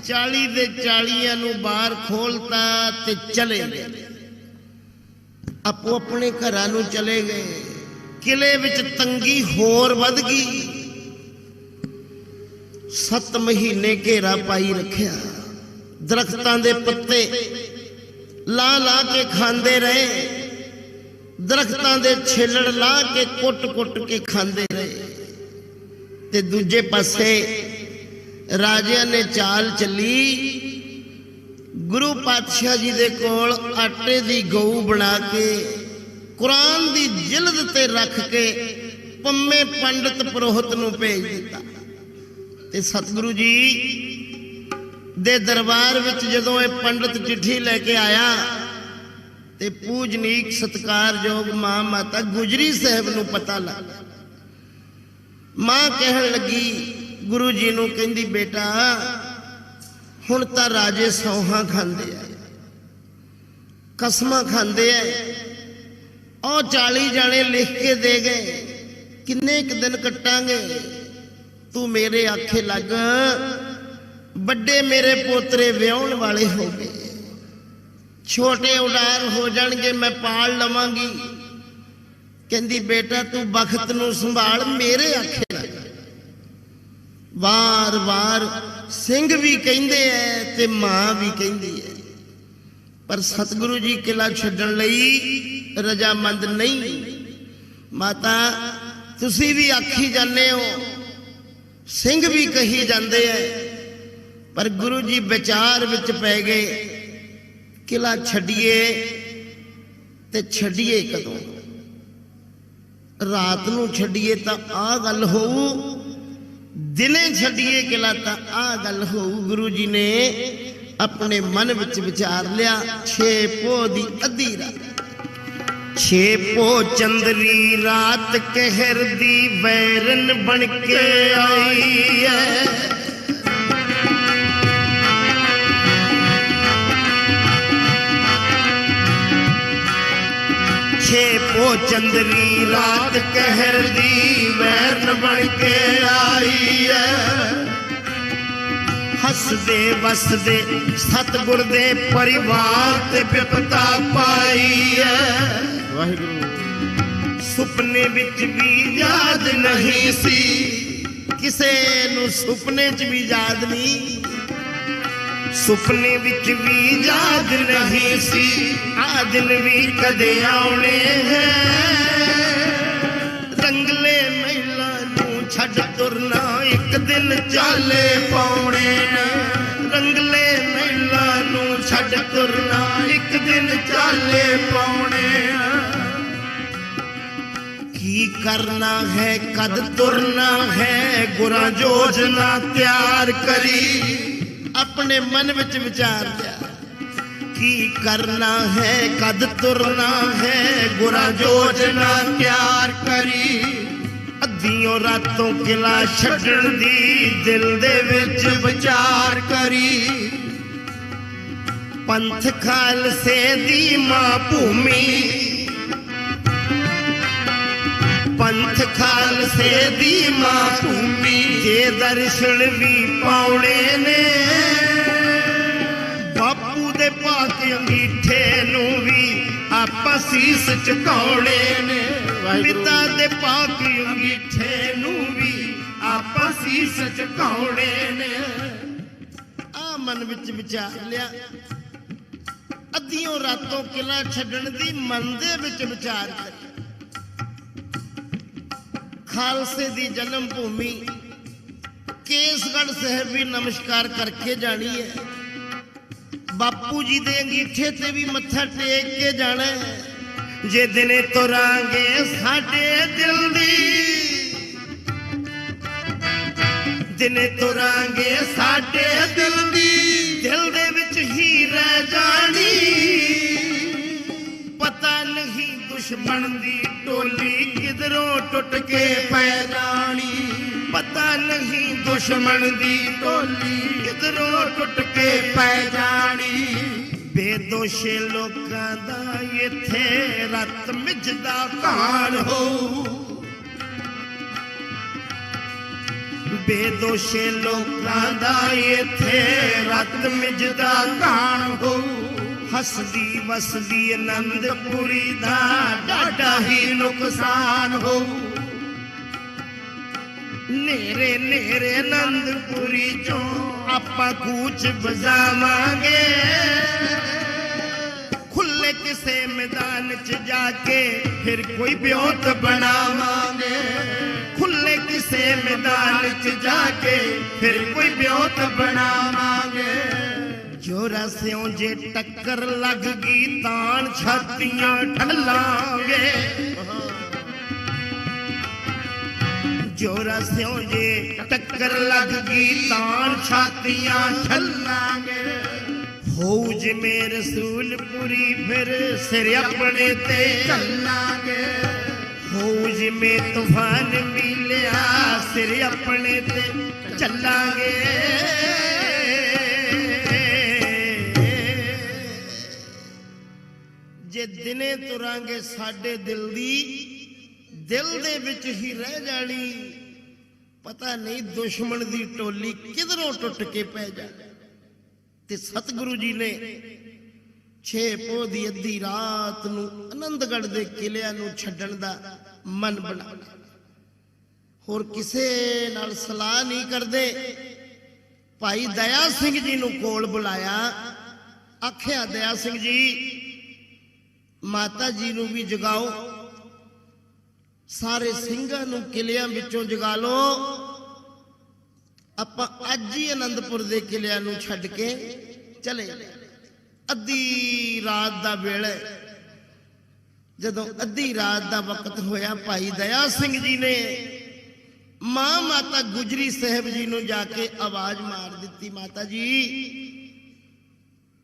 40 दे 40 नू बाहर खोलता ते चले गए आपो अपने घरां नू चले गए किले विच तंगी होर वध गई 7 महीने घेरा पाई रखिया दरख्तां दे पत्ते ला ला के खांदे रहे दरख्तां दे छिलड़ ला के कुट कुट के खांदे रहे ते दूजे पासे राजिया ने चाल चली गुरु पातशाह जी दे कोल आटे दी गऊ बना के कुरान दी जिल्द ते रख के पम्मे पंडित पुरोहित नूं भेज दिता ते सतगुरु जी दे दरबार विच जदों ये पंडित चिट्ठी लेके आया ते पूजनीक सत्कारयोग मां माता गुजरी साहब नूं पता लगा मां कहन लगी गुरु जी नूं कहंदी बेटा ਹੁਣ ਤਾਂ ਰਾਜੇ ਸੌਹਾਂ ਖਾਂਦੇ ਆ, ਕਸਮਾਂ ਖਾਂਦੇ ਆ। ਉਹ 40 ਜਾਣੇ ਲਿਖ ਕੇ ਦੇ ਗਏ, ਕਿੰਨੇ ਕੁ ਦਿਨ ਕੱਟਾਂਗੇ, ਤੂੰ ਮੇਰੇ ਆਖੇ ਲੱਗ। ਵੱਡੇ ਮੇਰੇ ਪੋਤਰੇ ਵਿਆਹਣ ਵਾਲੇ ਹੋ ਗਏ, ਛੋਟੇ ਉਡਾਰ ਹੋ ਜਾਣਗੇ, ਮੈਂ ਪਾਲ ਲਵਾਂਗੀ। ਕਹਿੰਦੀ ਬੇਟਾ ਤੂੰ ਬਖਤ ਨੂੰ ਸੰਭਾਲ, ਮੇਰੇ ਆਖੇ ਲੱਗ। ਵਾਰ ਵਾਰ ਸਿੰਘ ਵੀ ਕਹਿੰਦੇ ਐ ਤੇ ਮਾਂ ਵੀ ਕਹਿੰਦੀ ਐ, ਪਰ ਸਤਿਗੁਰੂ ਜੀ ਕਿਲਾ ਛੱਡਣ ਲਈ ਰਜਾਮੰਦ ਨਹੀਂ। ਮਾਤਾ ਤੁਸੀਂ ਵੀ ਆਖੀ ਜਾਂਦੇ ਹੋ, ਸਿੰਘ ਵੀ ਕਹੀ ਜਾਂਦੇ ਐ, ਪਰ ਗੁਰੂ ਜੀ ਵਿਚਾਰ ਵਿੱਚ ਪੈ ਗਏ, ਕਿਲਾ ਛੱਡੀਏ ਤੇ ਛੱਡੀਏ ਕਦੋਂ? ਰਾਤ ਨੂੰ ਛੱਡੀਏ ਤਾਂ ਆਹ ਗੱਲ ਹੋਊ, ਦਿਨੇ ਛੱਡੀਏ ਕਿਲਾ ਤਾਂ ਆਹ ਗੱਲ ਹੋਊ। ਗੁਰੂ ਜੀ ਨੇ ਆਪਣੇ ਮਨ ਵਿੱਚ ਵਿਚਾਰ ਲਿਆ। 6 ਪੋਹ ਦੀ ਅੱਧੀ ਰਾਤ, 6 ਪੋਹ ਚੰਦਰੀ ਰਾਤ ਕਹਿਰ ਦੀ ਵੈਰਨ ਬਣ ਕੇ ਆਈ ਹੈ। 6 ਪੋਹ ਚੰਦਰੀ ਰਾਤ ਕਹਿਰ ਦੀ ਵੈਰਨ ਬਣ ਕੇ ਆਈ ਹੈ। ਹੱਸਦੇ ਵਸਦੇ ਸਤਿਗੁਰ ਦੇ ਪਰਿਵਾਰ ਤੇ ਬਿਪਤਾ ਪਾਈ ਹੈ। ਵਾਹਿਗੁਰੂ ਸੁਪਨੇ ਵਿੱਚ ਵੀ ਯਾਦ ਨਹੀਂ ਸੀ, ਕਿਸੇ ਨੂੰ ਸੁਪਨੇ 'ਚ ਵੀ ਯਾਦ ਨਹੀਂ, ਸੁਪਨੇ ਵਿੱਚ ਵੀ ਯਾਦ ਨਹੀਂ ਸੀ, ਆ ਦਿਨ ਵੀ ਕਦੇ ਆਉਣੇ ਹੈ। ਰੰਗਲੇ ਮਹਿਲਾ ਨੂੰ ਛੱਡ ਤੁਰਨਾ, ਇੱਕ ਦਿਨ ਚਾਲੇ ਪਾਉਣੇ ਨੇ। ਰੰਗਲੇ ਮਹਿਲਾ ਨੂੰ ਛੱਡ ਤੁਰਨਾ, ਇੱਕ ਦਿਨ ਚਾਲੇ ਪਾਉਣੇ। ਕੀ ਕਰਨਾ ਹੈ, ਕਦ ਤੁਰਨਾ ਹੈ, ਗੁਰਾਂ ਯੋਜਨਾ ਤਿਆਰ ਕਰੀ। ਆਪਣੇ ਮਨ ਵਿੱਚ ਵਿਚਾਰ ਲਿਆ, ਕੀ ਕਰਨਾ ਹੈ, ਕਦ ਤੁਰਨਾ ਹੈ, ਗੁਰਾਂ ਯੋਜਨਾ ਤਿਆਰ ਕਰੀ। ਅੱਧੀਓਂ ਰਾਤੋਂ ਕਿਲਾ ਛੱਡਣ ਦੀ ਦਿਲ ਦੇ ਵਿੱਚ ਵਿਚਾਰ ਕਰੀ। ਪੰਥ ਖਾਲਸੇ ਦੀ ਮਾਂ ਭੂਮੀ, ਪੰਥ ਖਾਲਸੇ ਦੀ ਮਾਂ ਭੂਮੀ, ਜੇ ਦਰਸ਼ਨ ਵੀ ਪਾਉਣੇ ਨੇ। ਬਾਪੂ ਦੇ ਪਾਕ ਅੰਗੀਠੇ ਨੂੰ ਵੀ ਆਪਾਂ ਸੀਸ ਝੁਕਾਉਣੇ ਨੇ। ਪਿਤਾ ਦੇ ਪਾਕ ਅੰਗੀਠੇ ਨੂੰ ਵੀ ਆਪਾਂ ਸੀਸ ਝੁਕਾਉਣੇ ਨੇ। ਆ ਮਨ ਵਿੱਚ ਵਿਚਾਰ ਲਿਆ। ਅੱਧੀਓਂ ਰਾਤੋਂ ਕਿਲਾ ਛੱਡਣ ਦੀ ਮਨ ਦੇ ਵਿੱਚ ਵਿਚਾਰ ਕਰੀ। ਖਾਲਸੇ ਦੀ ਜਨਮ ਭੂਮੀ ਕੇਸਗੜ੍ਹ ਸਾਹਿਬ ਵੀ ਨਮਸਕਾਰ ਕਰਕੇ ਜਾਣੀ ਹੈ। ਬਾਪੂ ਜੀ ਦੇ ਅੰਗੀਠੇ ਤੇ ਵੀ ਮੱਥਾ ਟੇਕ ਕੇ ਜਾਣਾ ਹੈ। ਜੇ ਦਿਨੇ ਤੁਰਾਂਗੇ ਸਾਡੇ ਦਿਲ ਦੀ, ਦਿਨੇ ਤੁਰਾਂਗੇ ਸਾਡੇ ਦਿਲ ਦੀ, ਦਿਲ ਦੇ ਵਿੱਚ ਹੀ ਰਹਿ ਜਾਣੀ। ਪਤਾ ਨਹੀਂ ਦੁਸ਼ਮਣ ਦੀ ਟੋਲੀ ਕਿਧਰੋਂ ਟੁੱਟ ਕੇ ਪੈ ਜਾਣੀ। ਪਤਾ ਨਹੀਂ ਦੁਸ਼ਮਣ ਦੀ ਟੋਲੀ ਕਿਧਰੋਂ ਟੁੱਟ ਕੇ ਪੈ ਜਾਣੀ। ਬੇਦੋਸ਼ੇ ਲੋਕਾਂ ਦਾ ਇੱਥੇ ਰਤ ਮਿੱਝਦਾ ਕਾਲ ਹੋਊ। ਬੇਦੋਸ਼ੇ ਲੋਕਾਂ ਦਾ ਇੱਥੇ ਰਤ ਮਿੱਝਦਾ ਕਾਲ ਹੋਊ। ਹੱਸਦੀ ਵਸਦੀ ਅਨੰਦਪੁਰੀ ਦਾ ਡਾਢਾ ਹੀ ਨੁਕਸਾਨ ਹੋਊ। ਨੇਰੇ ਨੇਰੇ ਅਨੰਦਪੁਰੀ ਚੋਂ ਆਪਾਂ ਕੂਚ ਵਜਾਵਾਂਗੇ। ਖੁੱਲੇ ਕਿਸੇ ਮੈਦਾਨ 'ਚ ਜਾ ਕੇ ਫਿਰ ਕੋਈ ਬਿਓਤ ਬਣਾਵਾਂਗੇ। ਖੁੱਲੇ ਕਿਸੇ ਮੈਦਾਨ 'ਚ ਜਾ ਕੇ ਫਿਰ ਕੋਈ ਬਿਓਤ ਬਣਾਵਾਂਗੇ। ਜੋਰਾ ਸਿਉਂ ਜੇ ਟੱਕਰ ਲੱਗ ਗਈ ਤਾਣ ਛਾਤੀਆਂ ਠੱਲਾਂਗੇ। ਜੋਰਾ ਸਿਉਂ ਜੇ ਟੱਕਰ ਲੱਗ ਗਈ ਤਾਣ ਛਾਤੀਆਂ ਠੱਲਾਂਗੇ। ਹੋਊ ਜਿਵੇਂ ਰਸੂਲਪੁਰੀ ਫਿਰ ਸਿਰ ਆਪਣੇ ਤੇ ਚੱਲਾਂਗੇ। ਹੋਊ ਜਿਵੇਂ ਤੂਫਾਨ ਮਿਲਿਆ ਸਿਰ ਆਪਣੇ ਤੇ ਚੱਲਾਂਗੇ। जे दिने तुरांगे साडे दिल दी दिल दे विच ही रह जानी, पता नहीं दुश्मन दी टोली किधरों टुट के पै जाए। ते सतगुरु जी ने 6 पोह दी अद्धी रात नूं आनंदगढ़ दे किलिਆਂ ਨੂੰ ਛੱਡਣ ਦਾ मन बना, होर किसे नाल सलाह नहीं करदे। भाई दया सिंह जी नूं कोल बुलाया, आखिया दया सिंह जी माता जी नूं भी जगाओ, सारे ਸਿੰਘਾਂ ਨੂੰ किलिਆਂ ਵਿੱਚੋਂ जगा लो, ਆਪਾਂ ਅੱਜ ਹੀ आनंदपुर ਦੇ किलिਆਂ ਨੂੰ ਛੱਡ ਕੇ चले। अद्धी रात दा वेला, जदों अद्धी रात दा वक्त होया, भाई दया सिंह जी ने मां माता गुजरी साहब जी नूं जाके आवाज मार दी, माता जी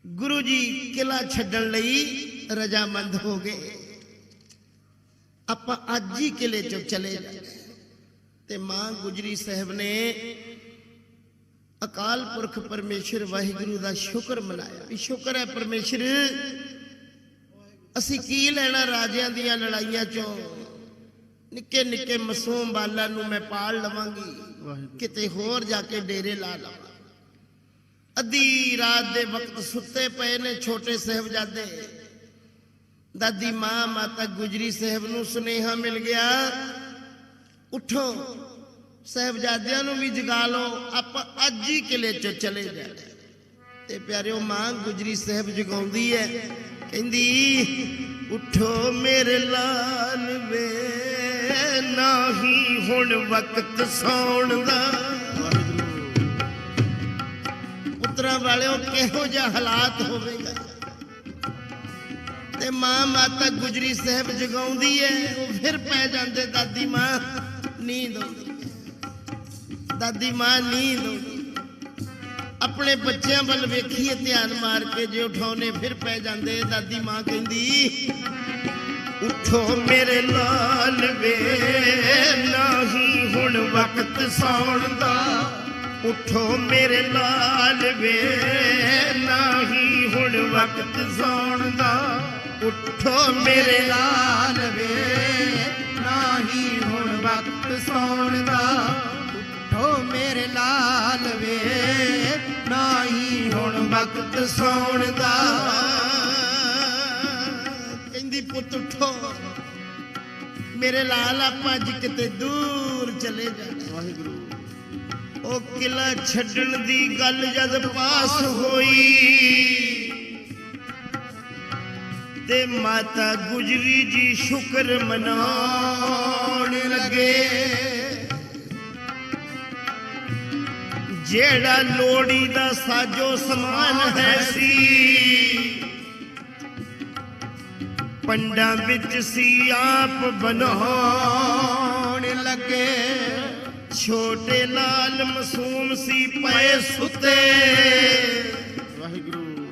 गुरु जी किला छड्डण लई रजामंद हो गए, आपां अज ही किले चों चले जाए। ते मां गुजरी साहब ने अकाल पुरख परमेश्वर वाहिगुरु का शुक्र मनाया भी शुक्र है परमेश्वर, असी की लेना राजियां दियां लड़ाइयां चों, निक्के निक्के मासूम बालां नूं मैं पाल लवांगी, किते होर जाके डेरे ला लवां। अद्धी रात दे वक्त सुते पे ने छोटे साहबजादे, दादी मां माता गुजरी साहब नूं सुनेहा मिल गया, उठो साहबजादियां नूं भी जगा लो, आप अज ही किले चो चले जाए। ते प्यारिओ मां गुजरी साहब जगाउंदी है, कहंदी उठो मेरे लाल वे नाही हुण वक्त सौण दा। पुत्रा वालिओ किहो जिहा हालात होवेगा। ते मां माता गुजरी साहब जगाउंदी है, वो फिर पै जांदे दादी मां नींद आउंदी, दादी मां नींद आउंदी। अपने बच्चों वाल वेखिए ध्यान मार के जे उठाने फिर पै जांदे। दादी मां कहंदी उठो मेरे लाल वे नाही हुण वक्त सौण दा, उठो मेरे लाल वे नाही हुण वक्त सौण दा, उठो मेरे लाल वे नाही हुण वक्त सौण दा, उठो मेरे लाल वे नाही हुण वक्त सौण दा। कहंदी पुत उठो मेरे लाल, आपां अज किते दूर चले जाना। वाहिगुरू ओ किला छड्डण दी गल जद पास होई, ते माता गुजरी जी शुक्र मनाउण लगे। जेड़ा लोड़ी दा साजो समान है सी, पंडा विच सी आप बनाउण लगे। छोटे लाल मासूम सी पए सुते, वाहिगुरू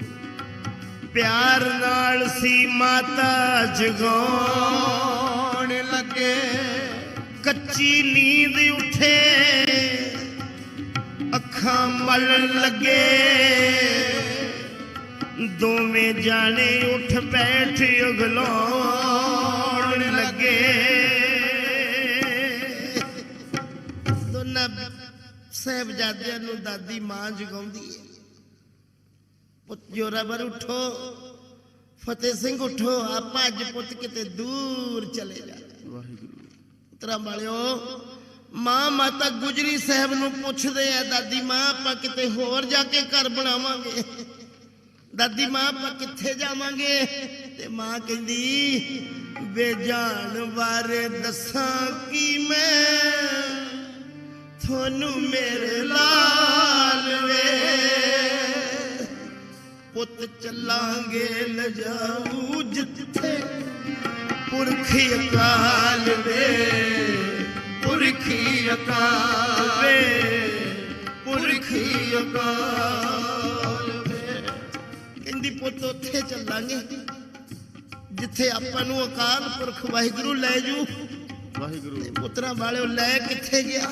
प्यार नाल सी माता जगाउण लगे। कच्ची नींद उठे अखां मलण लगे, दोवें जाने उठ बैठ उगलाउण लगे। दोनों साहबजादियां नूं दादी मां जगाउंदी है, पुत जोरावर उठो, फतेह सिंह उठो, आपां अज पुत किते दूर चले जा। पुत्रा वालिओ मां माता गुजरी साहब नूं पुछदे आ, दादी मां आपां किते होर जाके घर बनावांगे, दादी मां आपां कित्थे जावांगे? ते मां कहंदी बेजान बारे दसां की मैं थोनू मेरे लाल वे, पुत चलांगे लजाऊ जिथे पुरखी अकाल वे, पुरखी अकाल वे, पुरखी अकाल वे। कहंदी पुत उत्थे चलांगे जिथे आपां नूं अकाल पुरख वाहिगुरू लै जू। वाहिगुरू पुत्रा वाले लै किथे गया?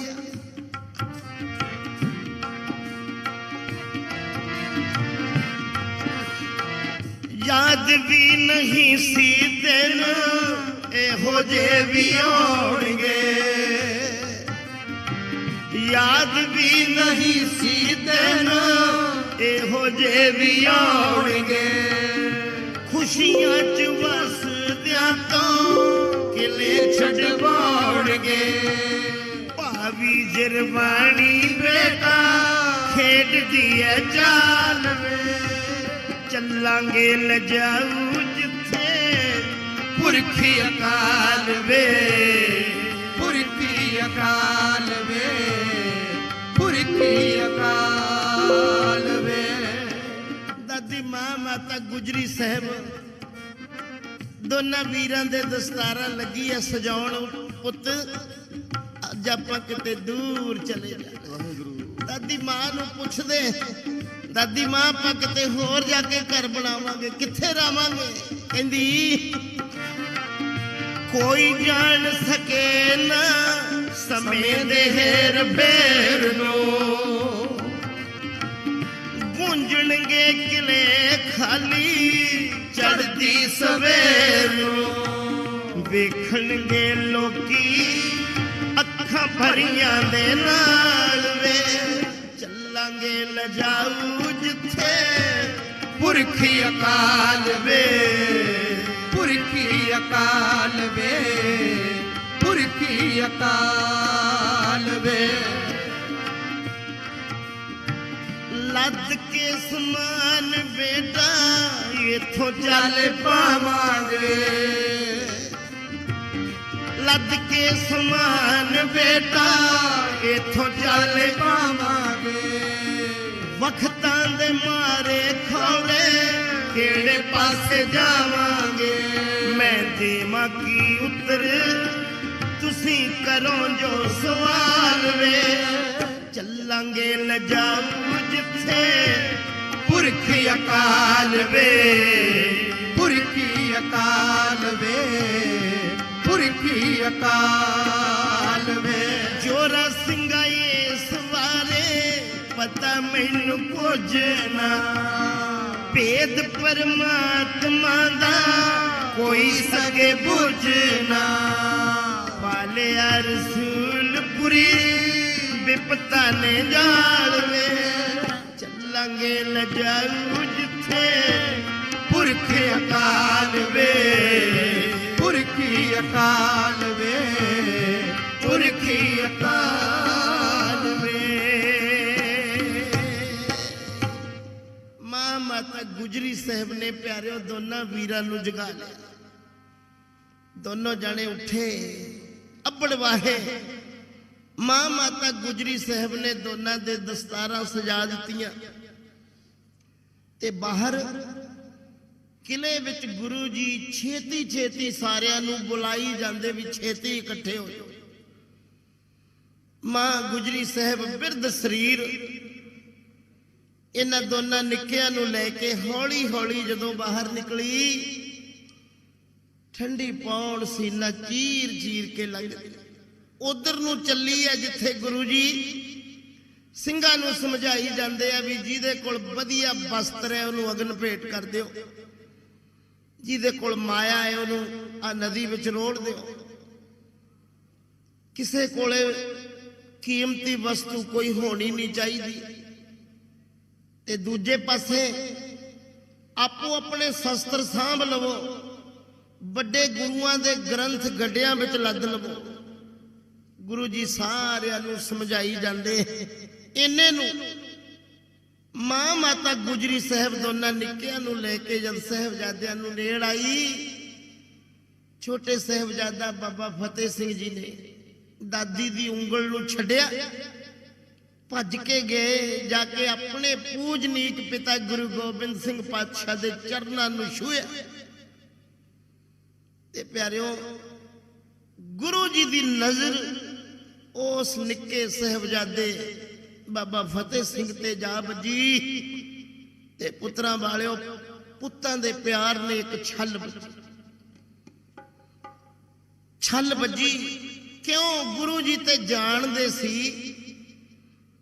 याद भी नहीं सी दिन एहो जे भी आउणगे याद भी नहीं सी दिन एहो जे भी आउणगे खुशियां च वसदियां तो किले छडवाउणगे भावी जरवानी बेटा खेड दी है चाल वे चलांगे लजाऊ जिथे पुरखी अकाल वे पुरखी अकाल वे पुरखी अकाल वे दादी मां माता गुजरी साहब दोनों वीरां दे दस्तारा लगी है सजाउण पुत अज आपां किते दूर चले जा दादी मां नूं पुछदे दादी मां आपां किते होर जाके घर बनावांगे किथे रहांगे कहंदी कोई जान सके ना समय दे हेर फेर नूं गूंजणगे किले खाली चढ़दी सवेर वेखणगे लोकी अखां भरियां दे नाल वे चलांगे लजाऊ जिथे पुरखी अकाल वे पुरखी अकाल वे पुरखी अकाल वे लद के समान बेटा इथों चल पावांगे लद के समान बेटा इथों चल पावांगे वक्तां दे मारे खौड़े केड़े पासे जावांगे मैं देवां की उतर तुसी करो जो सवाल वे चलांगे लजाऊ जिथे पुरखी अकाल वे पुरखी अकाल वे पुरखी अकाल वे जोरा सिंगा ये सवारे पता मैनू कुछ ना भेद परमात्मा दा कोई सगे बुझना पालिया रसूलपुरी विपता ने जालवे चलांगे लजाऊ जिथे पुरखे अकाल वे पुरखी अकाल वे पुरखी अकाल वे मां माता गुजरी साहब ने प्यारे दोनों वीरां नूं जगा लिया दोनों जाने उठे अब्बड़ वाहे मां माता गुजरी साहब ने दोनों दे दस्तारा सजा दित्तियां ते बाहर किले विच गुरु जी छेती छेती सारियां नूं बुलाई जांदे भी छेती इकट्ठे हो जाओ मां गुजरी साहब बिरध शरीर इन्हां दोनों निक्कियां नूं लैके हौली हौली जदों बाहर निकली ठंडी पौड़ सीना चीर चीर के लंघ उधर नूं चली है जिथे गुरु जी ਸਿੰਘਾਂ ਨੂੰ ਸਮਝਾਈ ਜਾਂਦੇ ਆ ਵੀ ਜਿਹਦੇ ਕੋਲ ਵਧੀਆ ਵਸਤਰ ਹੈ ਉਹਨੂੰ ਅਗਨ ਭੇਟ ਕਰ ਦਿਓ ਜਿਹਦੇ ਕੋਲ ਮਾਇਆ ਹੈ ਉਹਨੂੰ ਆ ਨਦੀ ਵਿੱਚ ਰੋੜ ਦਿਓ ਕਿਸੇ ਕੋਲੇ ਕੀਮਤੀ ਵਸਤੂ ਕੋਈ ਹੋਣੀ ਨਹੀਂ ਚਾਹੀਦੀ ਤੇ ਦੂਜੇ ਪਾਸੇ ਆਪੋ ਆਪਣੇ ਸ਼ਸਤਰ ਸਾਂਭ ਲਵੋ ਵੱਡੇ ਗੁਰੂਆਂ ਦੇ ਗ੍ਰੰਥ ਗੱਡਿਆਂ ਵਿੱਚ ਲੱਦ ਲਵੋ ਗੁਰੂ ਜੀ ਸਾਰਿਆਂ ਨੂੰ ਸਮਝਾਈ ਜਾਂਦੇ इन्ने नू मां माता गुजरी साहब दोनों निक्कियां नू लेके जब साहबजादियां नू नेड़ आई छोटे साहबजादा बाबा फतेह सिंह जी ने दादी दी उंगल नू छड्डिया भज के गए जाके अपने पूजनीक पिता गुरु गोबिंद सिंह पातशाह दे चरनां नू छूया ते प्यारिओ गुरु जी दी नजर उस निक्के साहबजादे बाबा फतेह सिंह ते जा बजी ते पुत्रां वालिओ पुत्तां दे प्यार ने एक छल बजी क्यों गुरु जी ते जानदे सी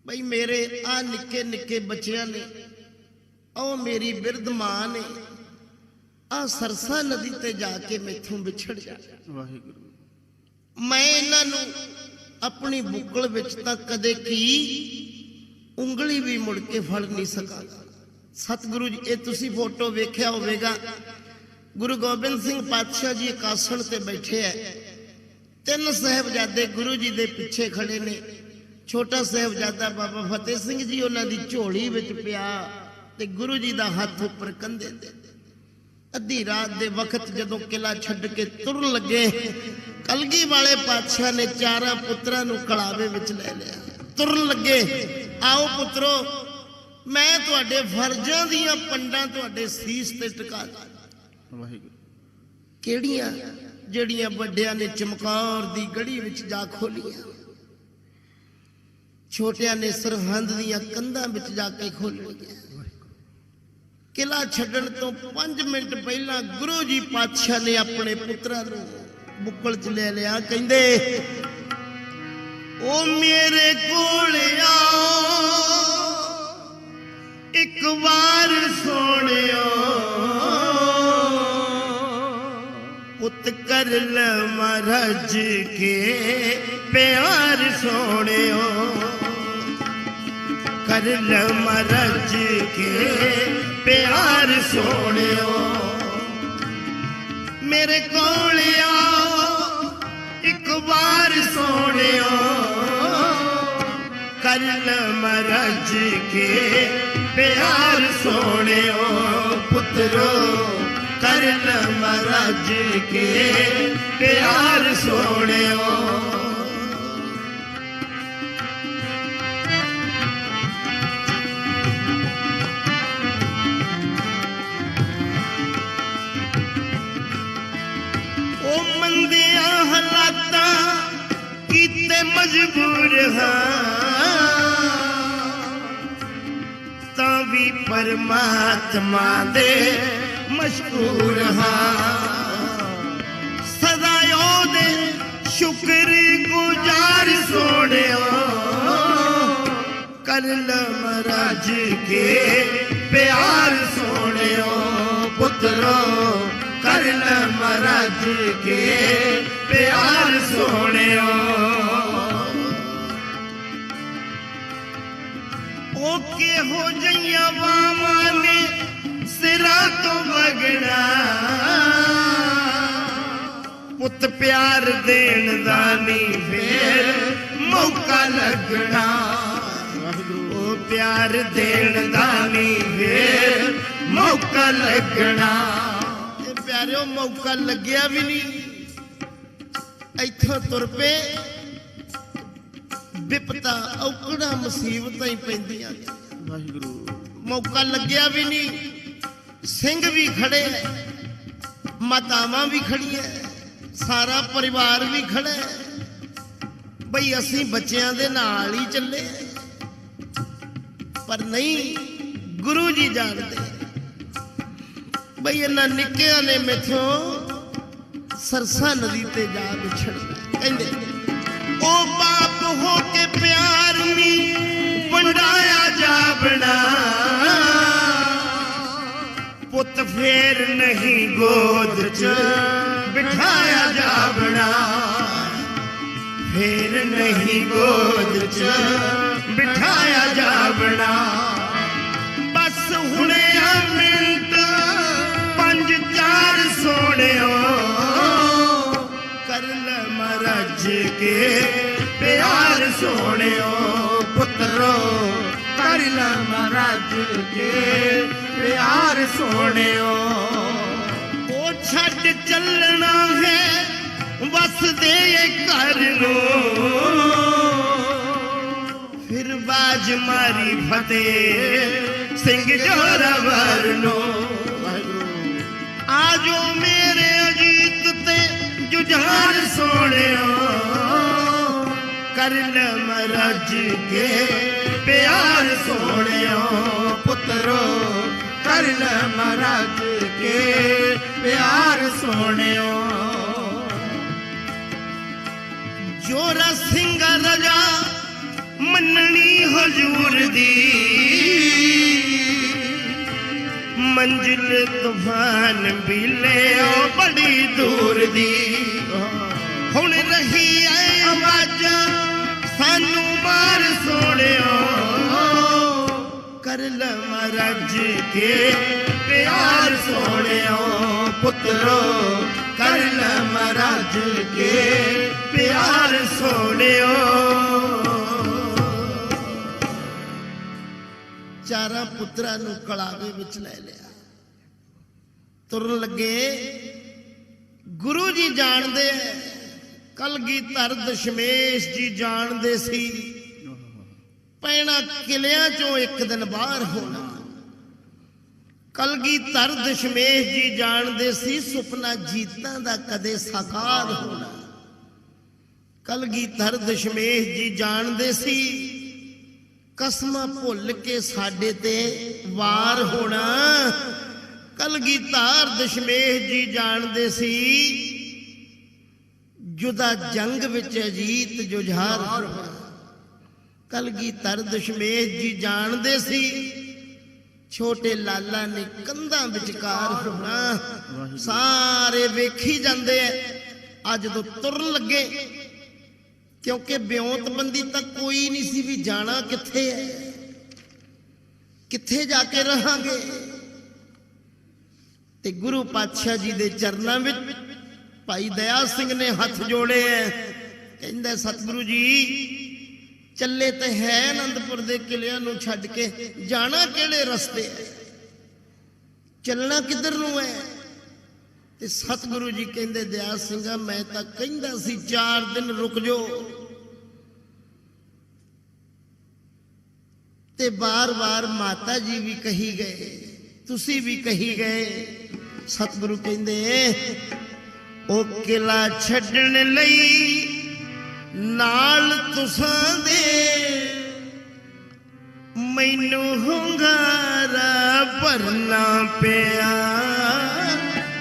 भाई मेरे आ निक्के निक्के बच्चियां ने ओ मेरी बिरध मां ने ਆ ਸਰਸਾ ਨਦੀ ਤੇ ਜਾ ਕੇ ਮੈਥੋਂ ਵਿਛੜ ਜਾ। ਵਾਹਿਗੁਰੂ। ਮੈਂ ਇਹਨਾਂ ਨੂੰ ਆਪਣੀ ਬੁੱਕਲ ਵਿੱਚ ਤਾਂ ਕਦੇ ਕੀ ਉਂਗਲੀ ਵੀ ਮੁੜ ਕੇ ਫੜ ਨਹੀਂ ਸਕਾਂ। ਸਤਿਗੁਰੂ ਜੀ, ਇਹ ਤੁਸੀਂ ਫੋਟੋ ਵੇਖਿਆ ਹੋਵੇਗਾ, ਗੁਰੂ ਗੋਬਿੰਦ ਸਿੰਘ ਪਾਤਸ਼ਾਹ ਜੀ ਇੱਕ ਆਸਣ ਤੇ ਬੈਠੇ ਐ, 3 ਸਾਹਿਬਜ਼ਾਦੇ ਗੁਰੂ ਜੀ ਦੇ ਪਿੱਛੇ ਖੜੇ ਨੇ। ਛੋਟਾ ਸਾਹਿਬਜ਼ਾਦਾ ਬਾਬਾ ਫਤਿਹ ਸਿੰਘ ਜੀ ਉਹਨਾਂ ਦੀ ਝੋਲੀ ਵਿੱਚ ਪਿਆ ਤੇ ਗੁਰੂ ਜੀ ਦਾ ਹੱਥ ਉੱਪਰ ਕੰਧੇ ਤੇ। ਅੱਧੀ ਰਾਤ ਦੇ ਵਕਤ ਜਦੋਂ ਕਿਲਾ ਛੱਡ ਕੇ ਤੁਰਨ ਲੱਗੇ, ਕਲਗੀ ਵਾਲੇ ਪਾਤਸ਼ਾਹ ਨੇ 4 ਪੁੱਤਰਾਂ ਨੂੰ ਕਲਾਵੇ ਵਿੱਚ ਲੈ ਲਿਆ। ਤੁਰਨ ਲੱਗੇ, ਆਓ ਪੁੱਤਰੋ, ਮੈਂ ਤੁਹਾਡੇ ਫਰਜ਼ਾਂ ਦੀਆਂ ਪੰਡਾਂ ਤੁਹਾਡੇ ਸੀਸ ਤੇ ਟਿਕਾ ਦਾਂ। ਵਾਹਿਗੁਰੂ। ਕਿਹੜੀਆਂ? ਜਿਹੜੀਆਂ ਵੱਡਿਆਂ ਨੇ ਚਮਕੌਰ ਦੀ ਗੜੀ ਵਿੱਚ ਜਾ ਖੋਲੀਆਂ, ਛੋਟਿਆਂ ਨੇ ਸਰਹੰਦ ਦੀਆਂ ਕੰਧਾਂ ਵਿੱਚ ਜਾ ਕੇ ਖੋਲੀਆਂ। ਕਿਲਾ ਛੱਡਣ ਤੋਂ 5 ਮਿੰਟ ਪਹਿਲਾਂ ਗੁਰੂ ਜੀ ਪਾਤਸ਼ਾਹ ਨੇ ਆਪਣੇ ਪੁੱਤਰਾਂ ਨੂੰ ਬੁੱਕਲ 'ਚ ਲੈ ਲਿਆ। ਕਹਿੰਦੇ, ਉਹ ਮੇਰੇ ਕੋਲ ਆਓ ਇੱਕ ਵਾਰ ਸੋਹਣਿਓ, ਪੁੱਤ ਕਰ ਲਵਾਂ ਰੱਜ ਕੇ ਪਿਆਰ ਸੋਹਣਿਓ, ਕਰ ਲਵਾਂ ਰੱਜ ਕੇ ਪਿਆਰ ਸੋਹਣਿਓ। ਮੇਰੇ ਕੋਲ ਆਓ ਇੱਕ ਵਾਰ ਸੋਹਣਿਓ, ਕਰ ਲਵਾਂ ਰੱਜ ਕੇ ਪਿਆਰ ਸੋਹਣਿਓ। ਪੁੱਤਰੋ ਕਰ ਲਵਾਂ ਰੱਜ ਕੇ ਪਿਆਰ ਸੋਹਣਿਓ। ਉਹ ਮੰਦਿਆਂ ਹਾਲਾਤਾਂ ਕੀਤੇ ਮਜਬੂਰ ਹਾਂ, ਤਾਂ ਵੀ ਪਰਮਾਤਮਾ ਦੇ ਮਸ਼ਕੂਰ ਹਾਂ। ਸਦਾ ਉਹਦੇ ਸ਼ੁਕਰ ਗੁਜ਼ਾਰ ਸੋਹਣਿਓ, ਕਰ ਲਵਾਂ ਰੱਜ ਕੇ ਪਿਆਰ ਸੋਹਣਿਓ। ਪੁੱਤਰੋ ਕਰ ਲਵਾਂ ਰੱਜ ਕੇ ਪਿਆਰ ਸੋਹਣਿਓ। ਉਹ ਕਿਹੋ ਜਿਹੀਆਂ ਬਾਵਾਂ ਨੇ ਸਿਰਾਂ ਤੋਂ ਵਗਣਾ, ਪੁੱਤ ਪਿਆਰ ਦੇਣ ਦਾ ਨਹੀਂ ਫੇਰ ਮੌਕਾ ਲੱਗਣਾ। ਉਹ ਪਿਆਰ ਦੇਣ ਦਾ ਨਹੀਂ ਫੇਰ ਮੌਕਾ ਲੱਗਣਾ। ਇਹ ਪਿਆਰਿਓ ਮੌਕਾ ਲੱਗਿਆ ਵੀ ਨਹੀਂ, ਇੱਥੋਂ ਤੁਰ ਪਏ, ਵਿਪਤਾ ਔਕੜਾਂ ਮੁਸੀਬਤਾਂ ਹੀ ਪੈਂਦੀਆਂ। ਵਾਹਿਗੁਰੂ। ਮੌਕਾ ਲੱਗਿਆ ਵੀ ਨਹੀਂ, ਸਿੰਘ ਵੀ ਖੜੇ, ਮਾਤਾਵਾਂ ਵੀ ਖੜੀਆਂ, ਸਾਰਾ ਪਰਿਵਾਰ ਵੀ ਖੜਾ ਬਈ ਅਸੀਂ ਬੱਚਿਆਂ ਦੇ ਨਾਲ ਹੀ ਚੱਲੇ। ਪਰ ਨਹੀਂ, ਗੁਰੂ ਜੀ ਜਾਣਦੇ ਬਈ ਇਹਨਾਂ ਨਿੱਕਿਆਂ ਨੇ ਮੈਥੋਂ ਸਰਸਾ ਨਦੀ ਤੇ ਜਾ ਵਿਛੜਨਾ। ਕਹਿੰਦੇ, ਉਹ ਬਾਪ ਹੋ ਕੇ ਪਿਆਰ ਨਹੀਂ ਵੰਡਾਇਆ ਜਾਵਣਾ, ਪੁੱਤ ਫੇਰ ਨਹੀਂ ਗੋਦ 'ਚ ਬਿਠਾਇਆ ਜਾਵਣਾ, ਫੇਰ ਨਹੀਂ ਗੋਦ 'ਚ ਬਿਠਾਇਆ ਜਾਵਣਾ। ਬਸ ਹੁਣੇ ਆ ਮਿੰਟ 5-4 ਸੋਹਣਿਓ, ਕਰ ਲਵਾਂ ਰੱਜ ਕੇ ਪਿਆਰ ਸੋਹਣਿਓ। ਪੁੱਤਰੋ ਕਰ ਲਵਾਂ ਰੱਜ ਕੇ ਪਿਆਰ ਸੋਹਣਿਓ। ਉਹ ਛੱਡ ਚੱਲਣਾ ਹੈ ਵਸਦੇ ਘਰ ਨੂੰ, ਫਿਰ ਬਾਜ ਮਾਰੀ ਫਤਿਹ ਸਿੰਘ ਜੋਰਾਵਰ ਨੂੰ। ਆਜੋ ਮੇਰੇ ਅਜੀਤ ਤੇ ਜੁਝਾਰ ਸੋਹਣਿਓ, ਕਰ ਲਵਾਂ ਰੱਜ ਕੇ ਪਿਆਰ ਸੋਹਣਿਓ। ਪੁੱਤਰੋ ਕਰ ਲਵਾਂ ਰੱਜ ਕੇ ਪਿਆਰ ਸੋਹਣਿਓ। ਜੋਰਾ ਸਿੰਘ ਰਜਾ ਮੰਨਣੀ ਹਜ਼ੂਰ ਦੀ, मंजिल तूफान भी ले ओ बड़ी दूर दी हुण रही है आवाज़ सानू बार सोनियो कर लवा रज के प्यार सोनियो पुत्रो कर लवा रज के प्यार सोनियो चारा पुत्रा नू कलावे विच लै लिया तुरन लगे गुरु जी जानदे कलगीधर दशमेश जी जानदे सी पैना किलियां चों एक दिन बाहर होना कलगीधर दशमेश जी जानदे सी सुपना जीतां दा कदे साकार होना कलगीधर दशमेश जी जानदे सी कसमां भुल के साडे ते वार होना कलगीधर दशमेश जी जानदे सी जुदा जंग विच अजीत जुझार होना कलगीधर दशमेश जी जानदे सी छोटे लाला ने कंधां विचकार होना सारे वेखी जांदे अज तो तुरन लगे क्योंकि ब्योंतबंदी तक कोई नहीं सी भी जाना किथे है किथे जाके रहांगे ते गुरु पातशाह जी दे चरनां विच भाई दया सिंह ने हथ जोड़े हैं कहंदा सतगुरु जी चले ते है आनंदपुर दे किलियां नूं छड्ड के जाना किहड़े रस्ते है चलना किधर नूं है ते सतगुरु जी कहंदे दया सिंघा मैं तां कहंदा सी 4 दिन रुक जो ते बार बार माता जी भी कही गए तुसी भी कही गए सतगुरु कहंदे ओ किला छड्डण लई नाल तुसां दे मैनू हुंगारा भरना पिया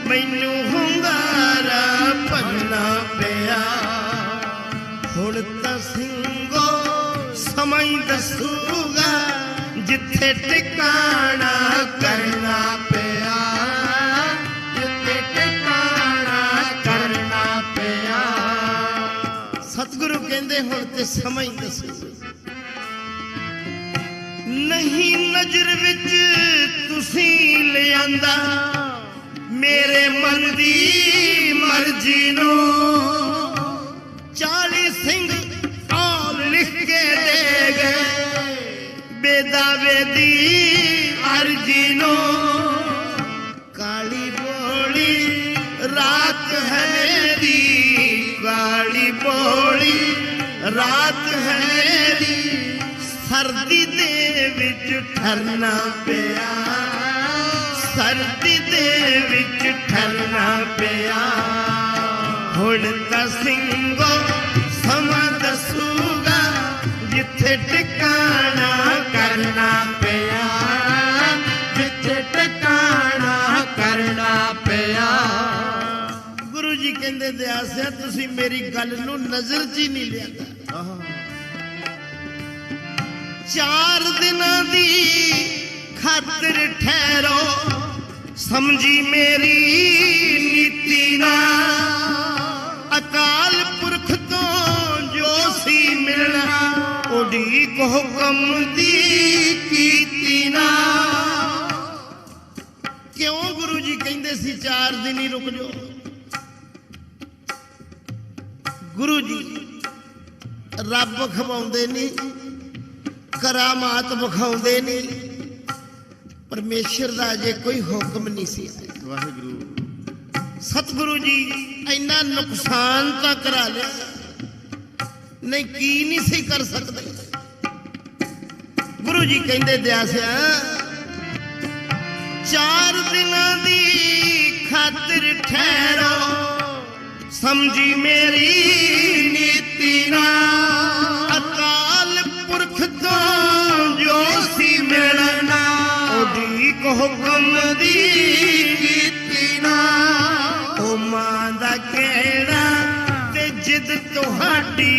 मैनू हुंगारा भरना पिया हुण तां सिंघो समय दसूगा जिथे टिकाणा करना पिया जिथे टिकाणा करना पिया सतगुरु कहंदे हुण ते समय दसूगा नहीं नजर विच तुसी ले आंदा मेरे मन दी मर्जी नो 40 सिंह आल लिख के दे गए बेदावे दी अर्जी नो काली बोली रात है मेरी काली बोली रात है मेरी सर्दी दे विच ठरना पिया सर्दी दे विच ठरना पिया हुण तां सिंघो समां दसूगा जिथे टिकाणा करना पिया जिथे टिकाणा करना पिया गुरु जी कहंदे दयासिया तुसी मेरी गल नूं नजर च ही नहीं लिया 4 दिनां दी खातिर ठहरो समझी मेरी नीति ना अकाल पुरख तो जो सी मिलना उड़ीक हुक्म दी कीती ना क्यों गुरु जी कहंदे सी 4 दिन ही रुक जाओ गुरु जी रब खवाउंदे नहीं करामात विखाउंदे नहीं परमेश्वर का अजे कोई हुक्म नहीं सी वाहिगुरु सतगुरु जी इन्ना नुकसान तो करा लिया नहीं की नहीं सी कर सकते गुरु जी कहंदे दयासिया 4 दिनां दी खातिर ठहरो समझी मेरी नीति ना अकाल पुरख तो जो सी मिलना उड़ीक हुक्म दी कीती ना ओ मां दा कहना ते जिद तुहाडी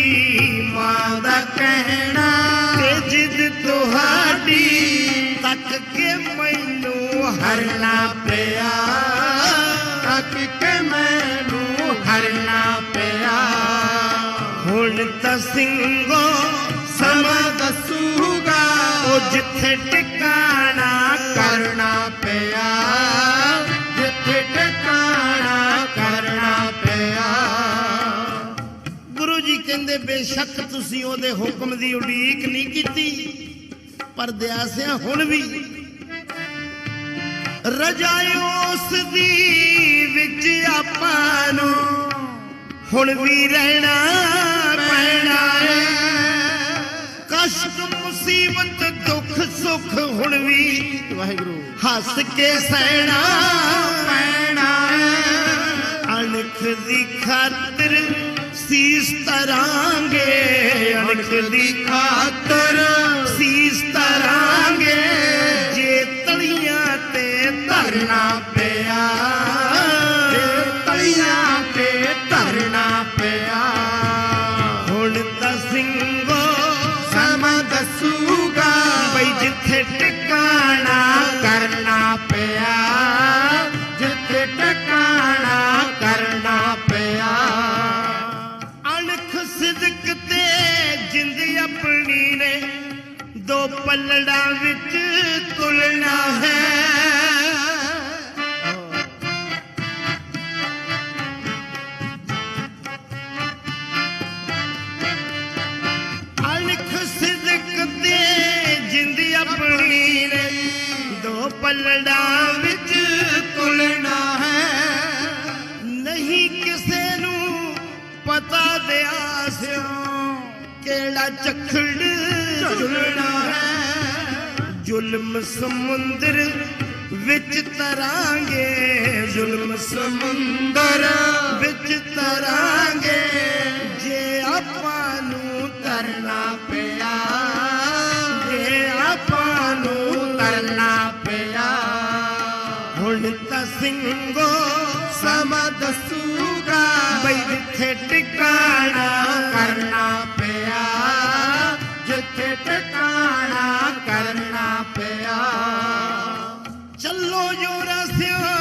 मां दा कहना ते जिद तुहाडी तक के मैनू हरना पिया तक के मैनू हरना पिया हुण तां सिंगो समा दसूगा ओ जिथे टिकाणा करना पिया जिथे टिकाणा करना पिया गुरु जी कहंदे बेशक तुसी ओदे हुक्म दी उड़ीक नहीं कीती पर दियासिया हुण भी रजायो उस दी विच आपां नूं हुण भी रहना पैना है कष्ट मुसीबत दुख सुख हुण भी वाहिगुरू हस के सहना पैना है अणख दी खातिर सीस तरांगे अणख दी खातिर सीस तरांगे जे तलियां ते धरना पिया जे तलियां ते धरना पिया हुण तां सिंगो समा दसूगा बई जिथे टिकाणा करना पिया जिथे टिकाणा करना पिया अणख सिदक ते जिंद अपनी ने दो पलड़ा विच तुलना है अणख सिदक ते जिंद अपनी ने दो पलड़ा विच तुलना है नहीं किसे नू पता दिया केड़ा चखड़ झुलना है जुल्म समुंदर विच तरांगे जुल्म समुंदर विच तरांगे जे आपां नूं तरना पिया जे आपां नूं तरना पिया हुण तां सिंगो समा दसूगा बई जिथे टिकाणा करना पिया जिथे टिकाणा करना पिया चलो जोरा सिया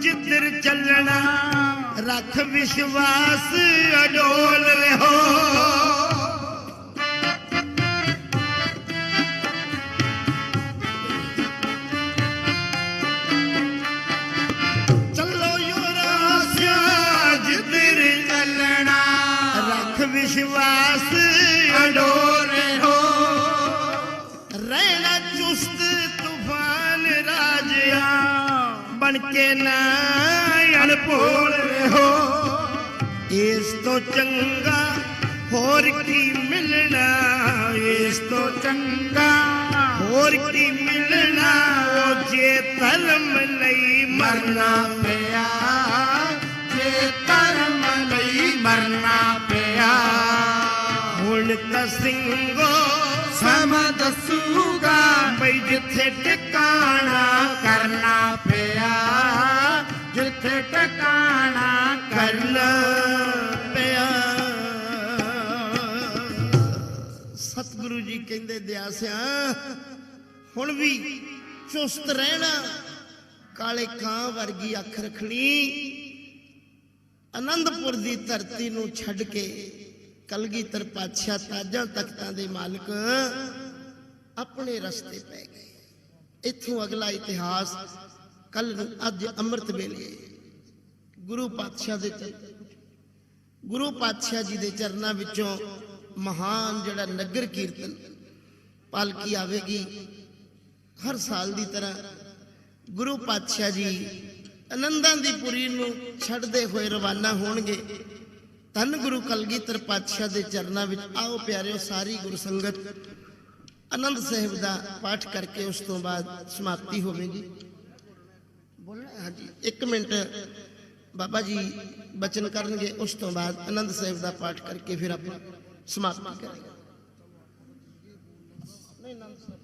जिधर चलना रख विश्वास अडोल रहो विश्वास अडोल हो रहना चुस्त तूफान राजिया बन के ना अनभोल हो इस तो चंगा होर की मिलना इस तो चंगा होर की मिलना ओ जे धर्म लई मरना पिया जे धर्म लई मरना पिया हुण तां सिंगो समा दसूगा बई जिथे टिकाणा करना पिया जिथे टिकाणा करना पिया सतगुरु जी कहंदे दियासिया हुण भी चुस्त रहना काले कां वर्गी अख रखनी आनंदपुर की धरती नूं छड्ड के कलगीधर पातशाह ताजा तख्तां दे मालिक अपने रस्ते पै गए इत्थों अगला इतिहास कल अज अमृत वेले गुरु पातशाह जी दे चरनां विचों महान जिहड़ा नगर कीर्तन पालकी आवेगी हर साल की तरह गुरु पातशाह जी आनंदां दी पुरी नूं छड्डदे होए रवाना होणगे धन गुरु कलगीधर पातशाह दे चरनां विच आओ प्यारिओ सारी गुरु संगत आनंद साहिब दा पाठ करके उस तो बाद समाप्ति होवेगी बोलना हाँ जी एक मिनट बाबा जी बचन करनगे उस तो बाद आनंद साहिब दा पाठ करके फिर आप समाप्ति करेंगे नहीं आनंद साहिब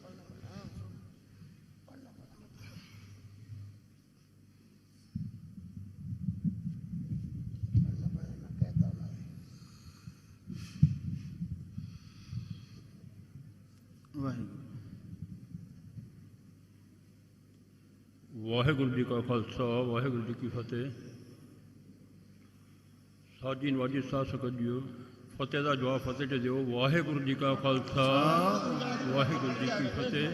ਵਾਹਿਗੁਰੂ ਜੀ ਕਾ ਖਾਲਸਾ ਵਾਹਿਗੁਰੂ ਜੀ ਕੀ ਫਤਿਹ। ਸਾਜੀ ਨਵਾਜੀ ਸਾਧ ਸੰਗਤ ਜੀਓ, ਫਤਿਹ ਦਾ ਜਵਾਬ ਫਤਿਹ 'ਚ ਦਿਓ। ਵਾਹਿਗੁਰੂ ਜੀ ਕਾ ਖਾਲਸਾ ਵਾਹਿਗੁਰੂ ਜੀ ਕੀ ਫਤਿਹ।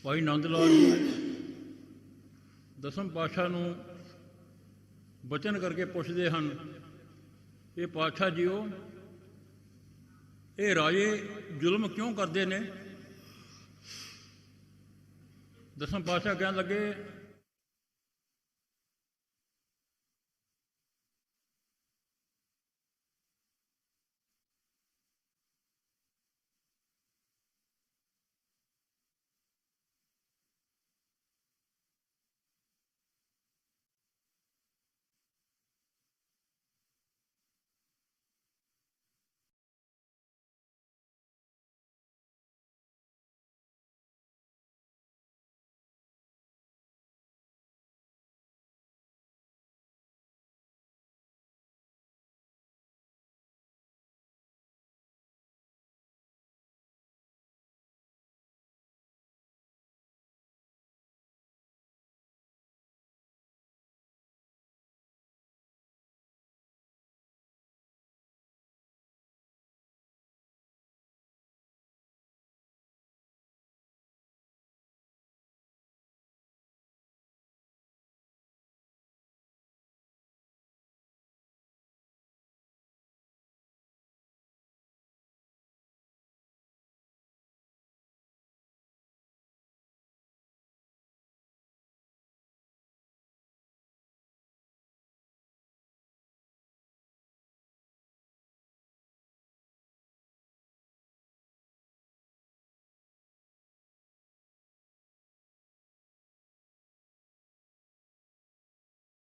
ਭਾਈ ਨੰਦ ਲਾਲ ਜੀ ਦਸਮ ਪਾਤਸ਼ਾਹ ਨੂੰ ਬਚਨ ਕਰਕੇ ਪੁੱਛਦੇ ਹਨ, ਇਹ ਪਾਤਸ਼ਾਹ ਜੀਓ, ਇਹ ਰਾਜੇ ਜ਼ੁਲਮ ਕਿਉਂ ਕਰਦੇ ਨੇ? ਦਸਮ ਪਾਤਸ਼ਾਹ ਕਹਿਣ ਲੱਗੇ,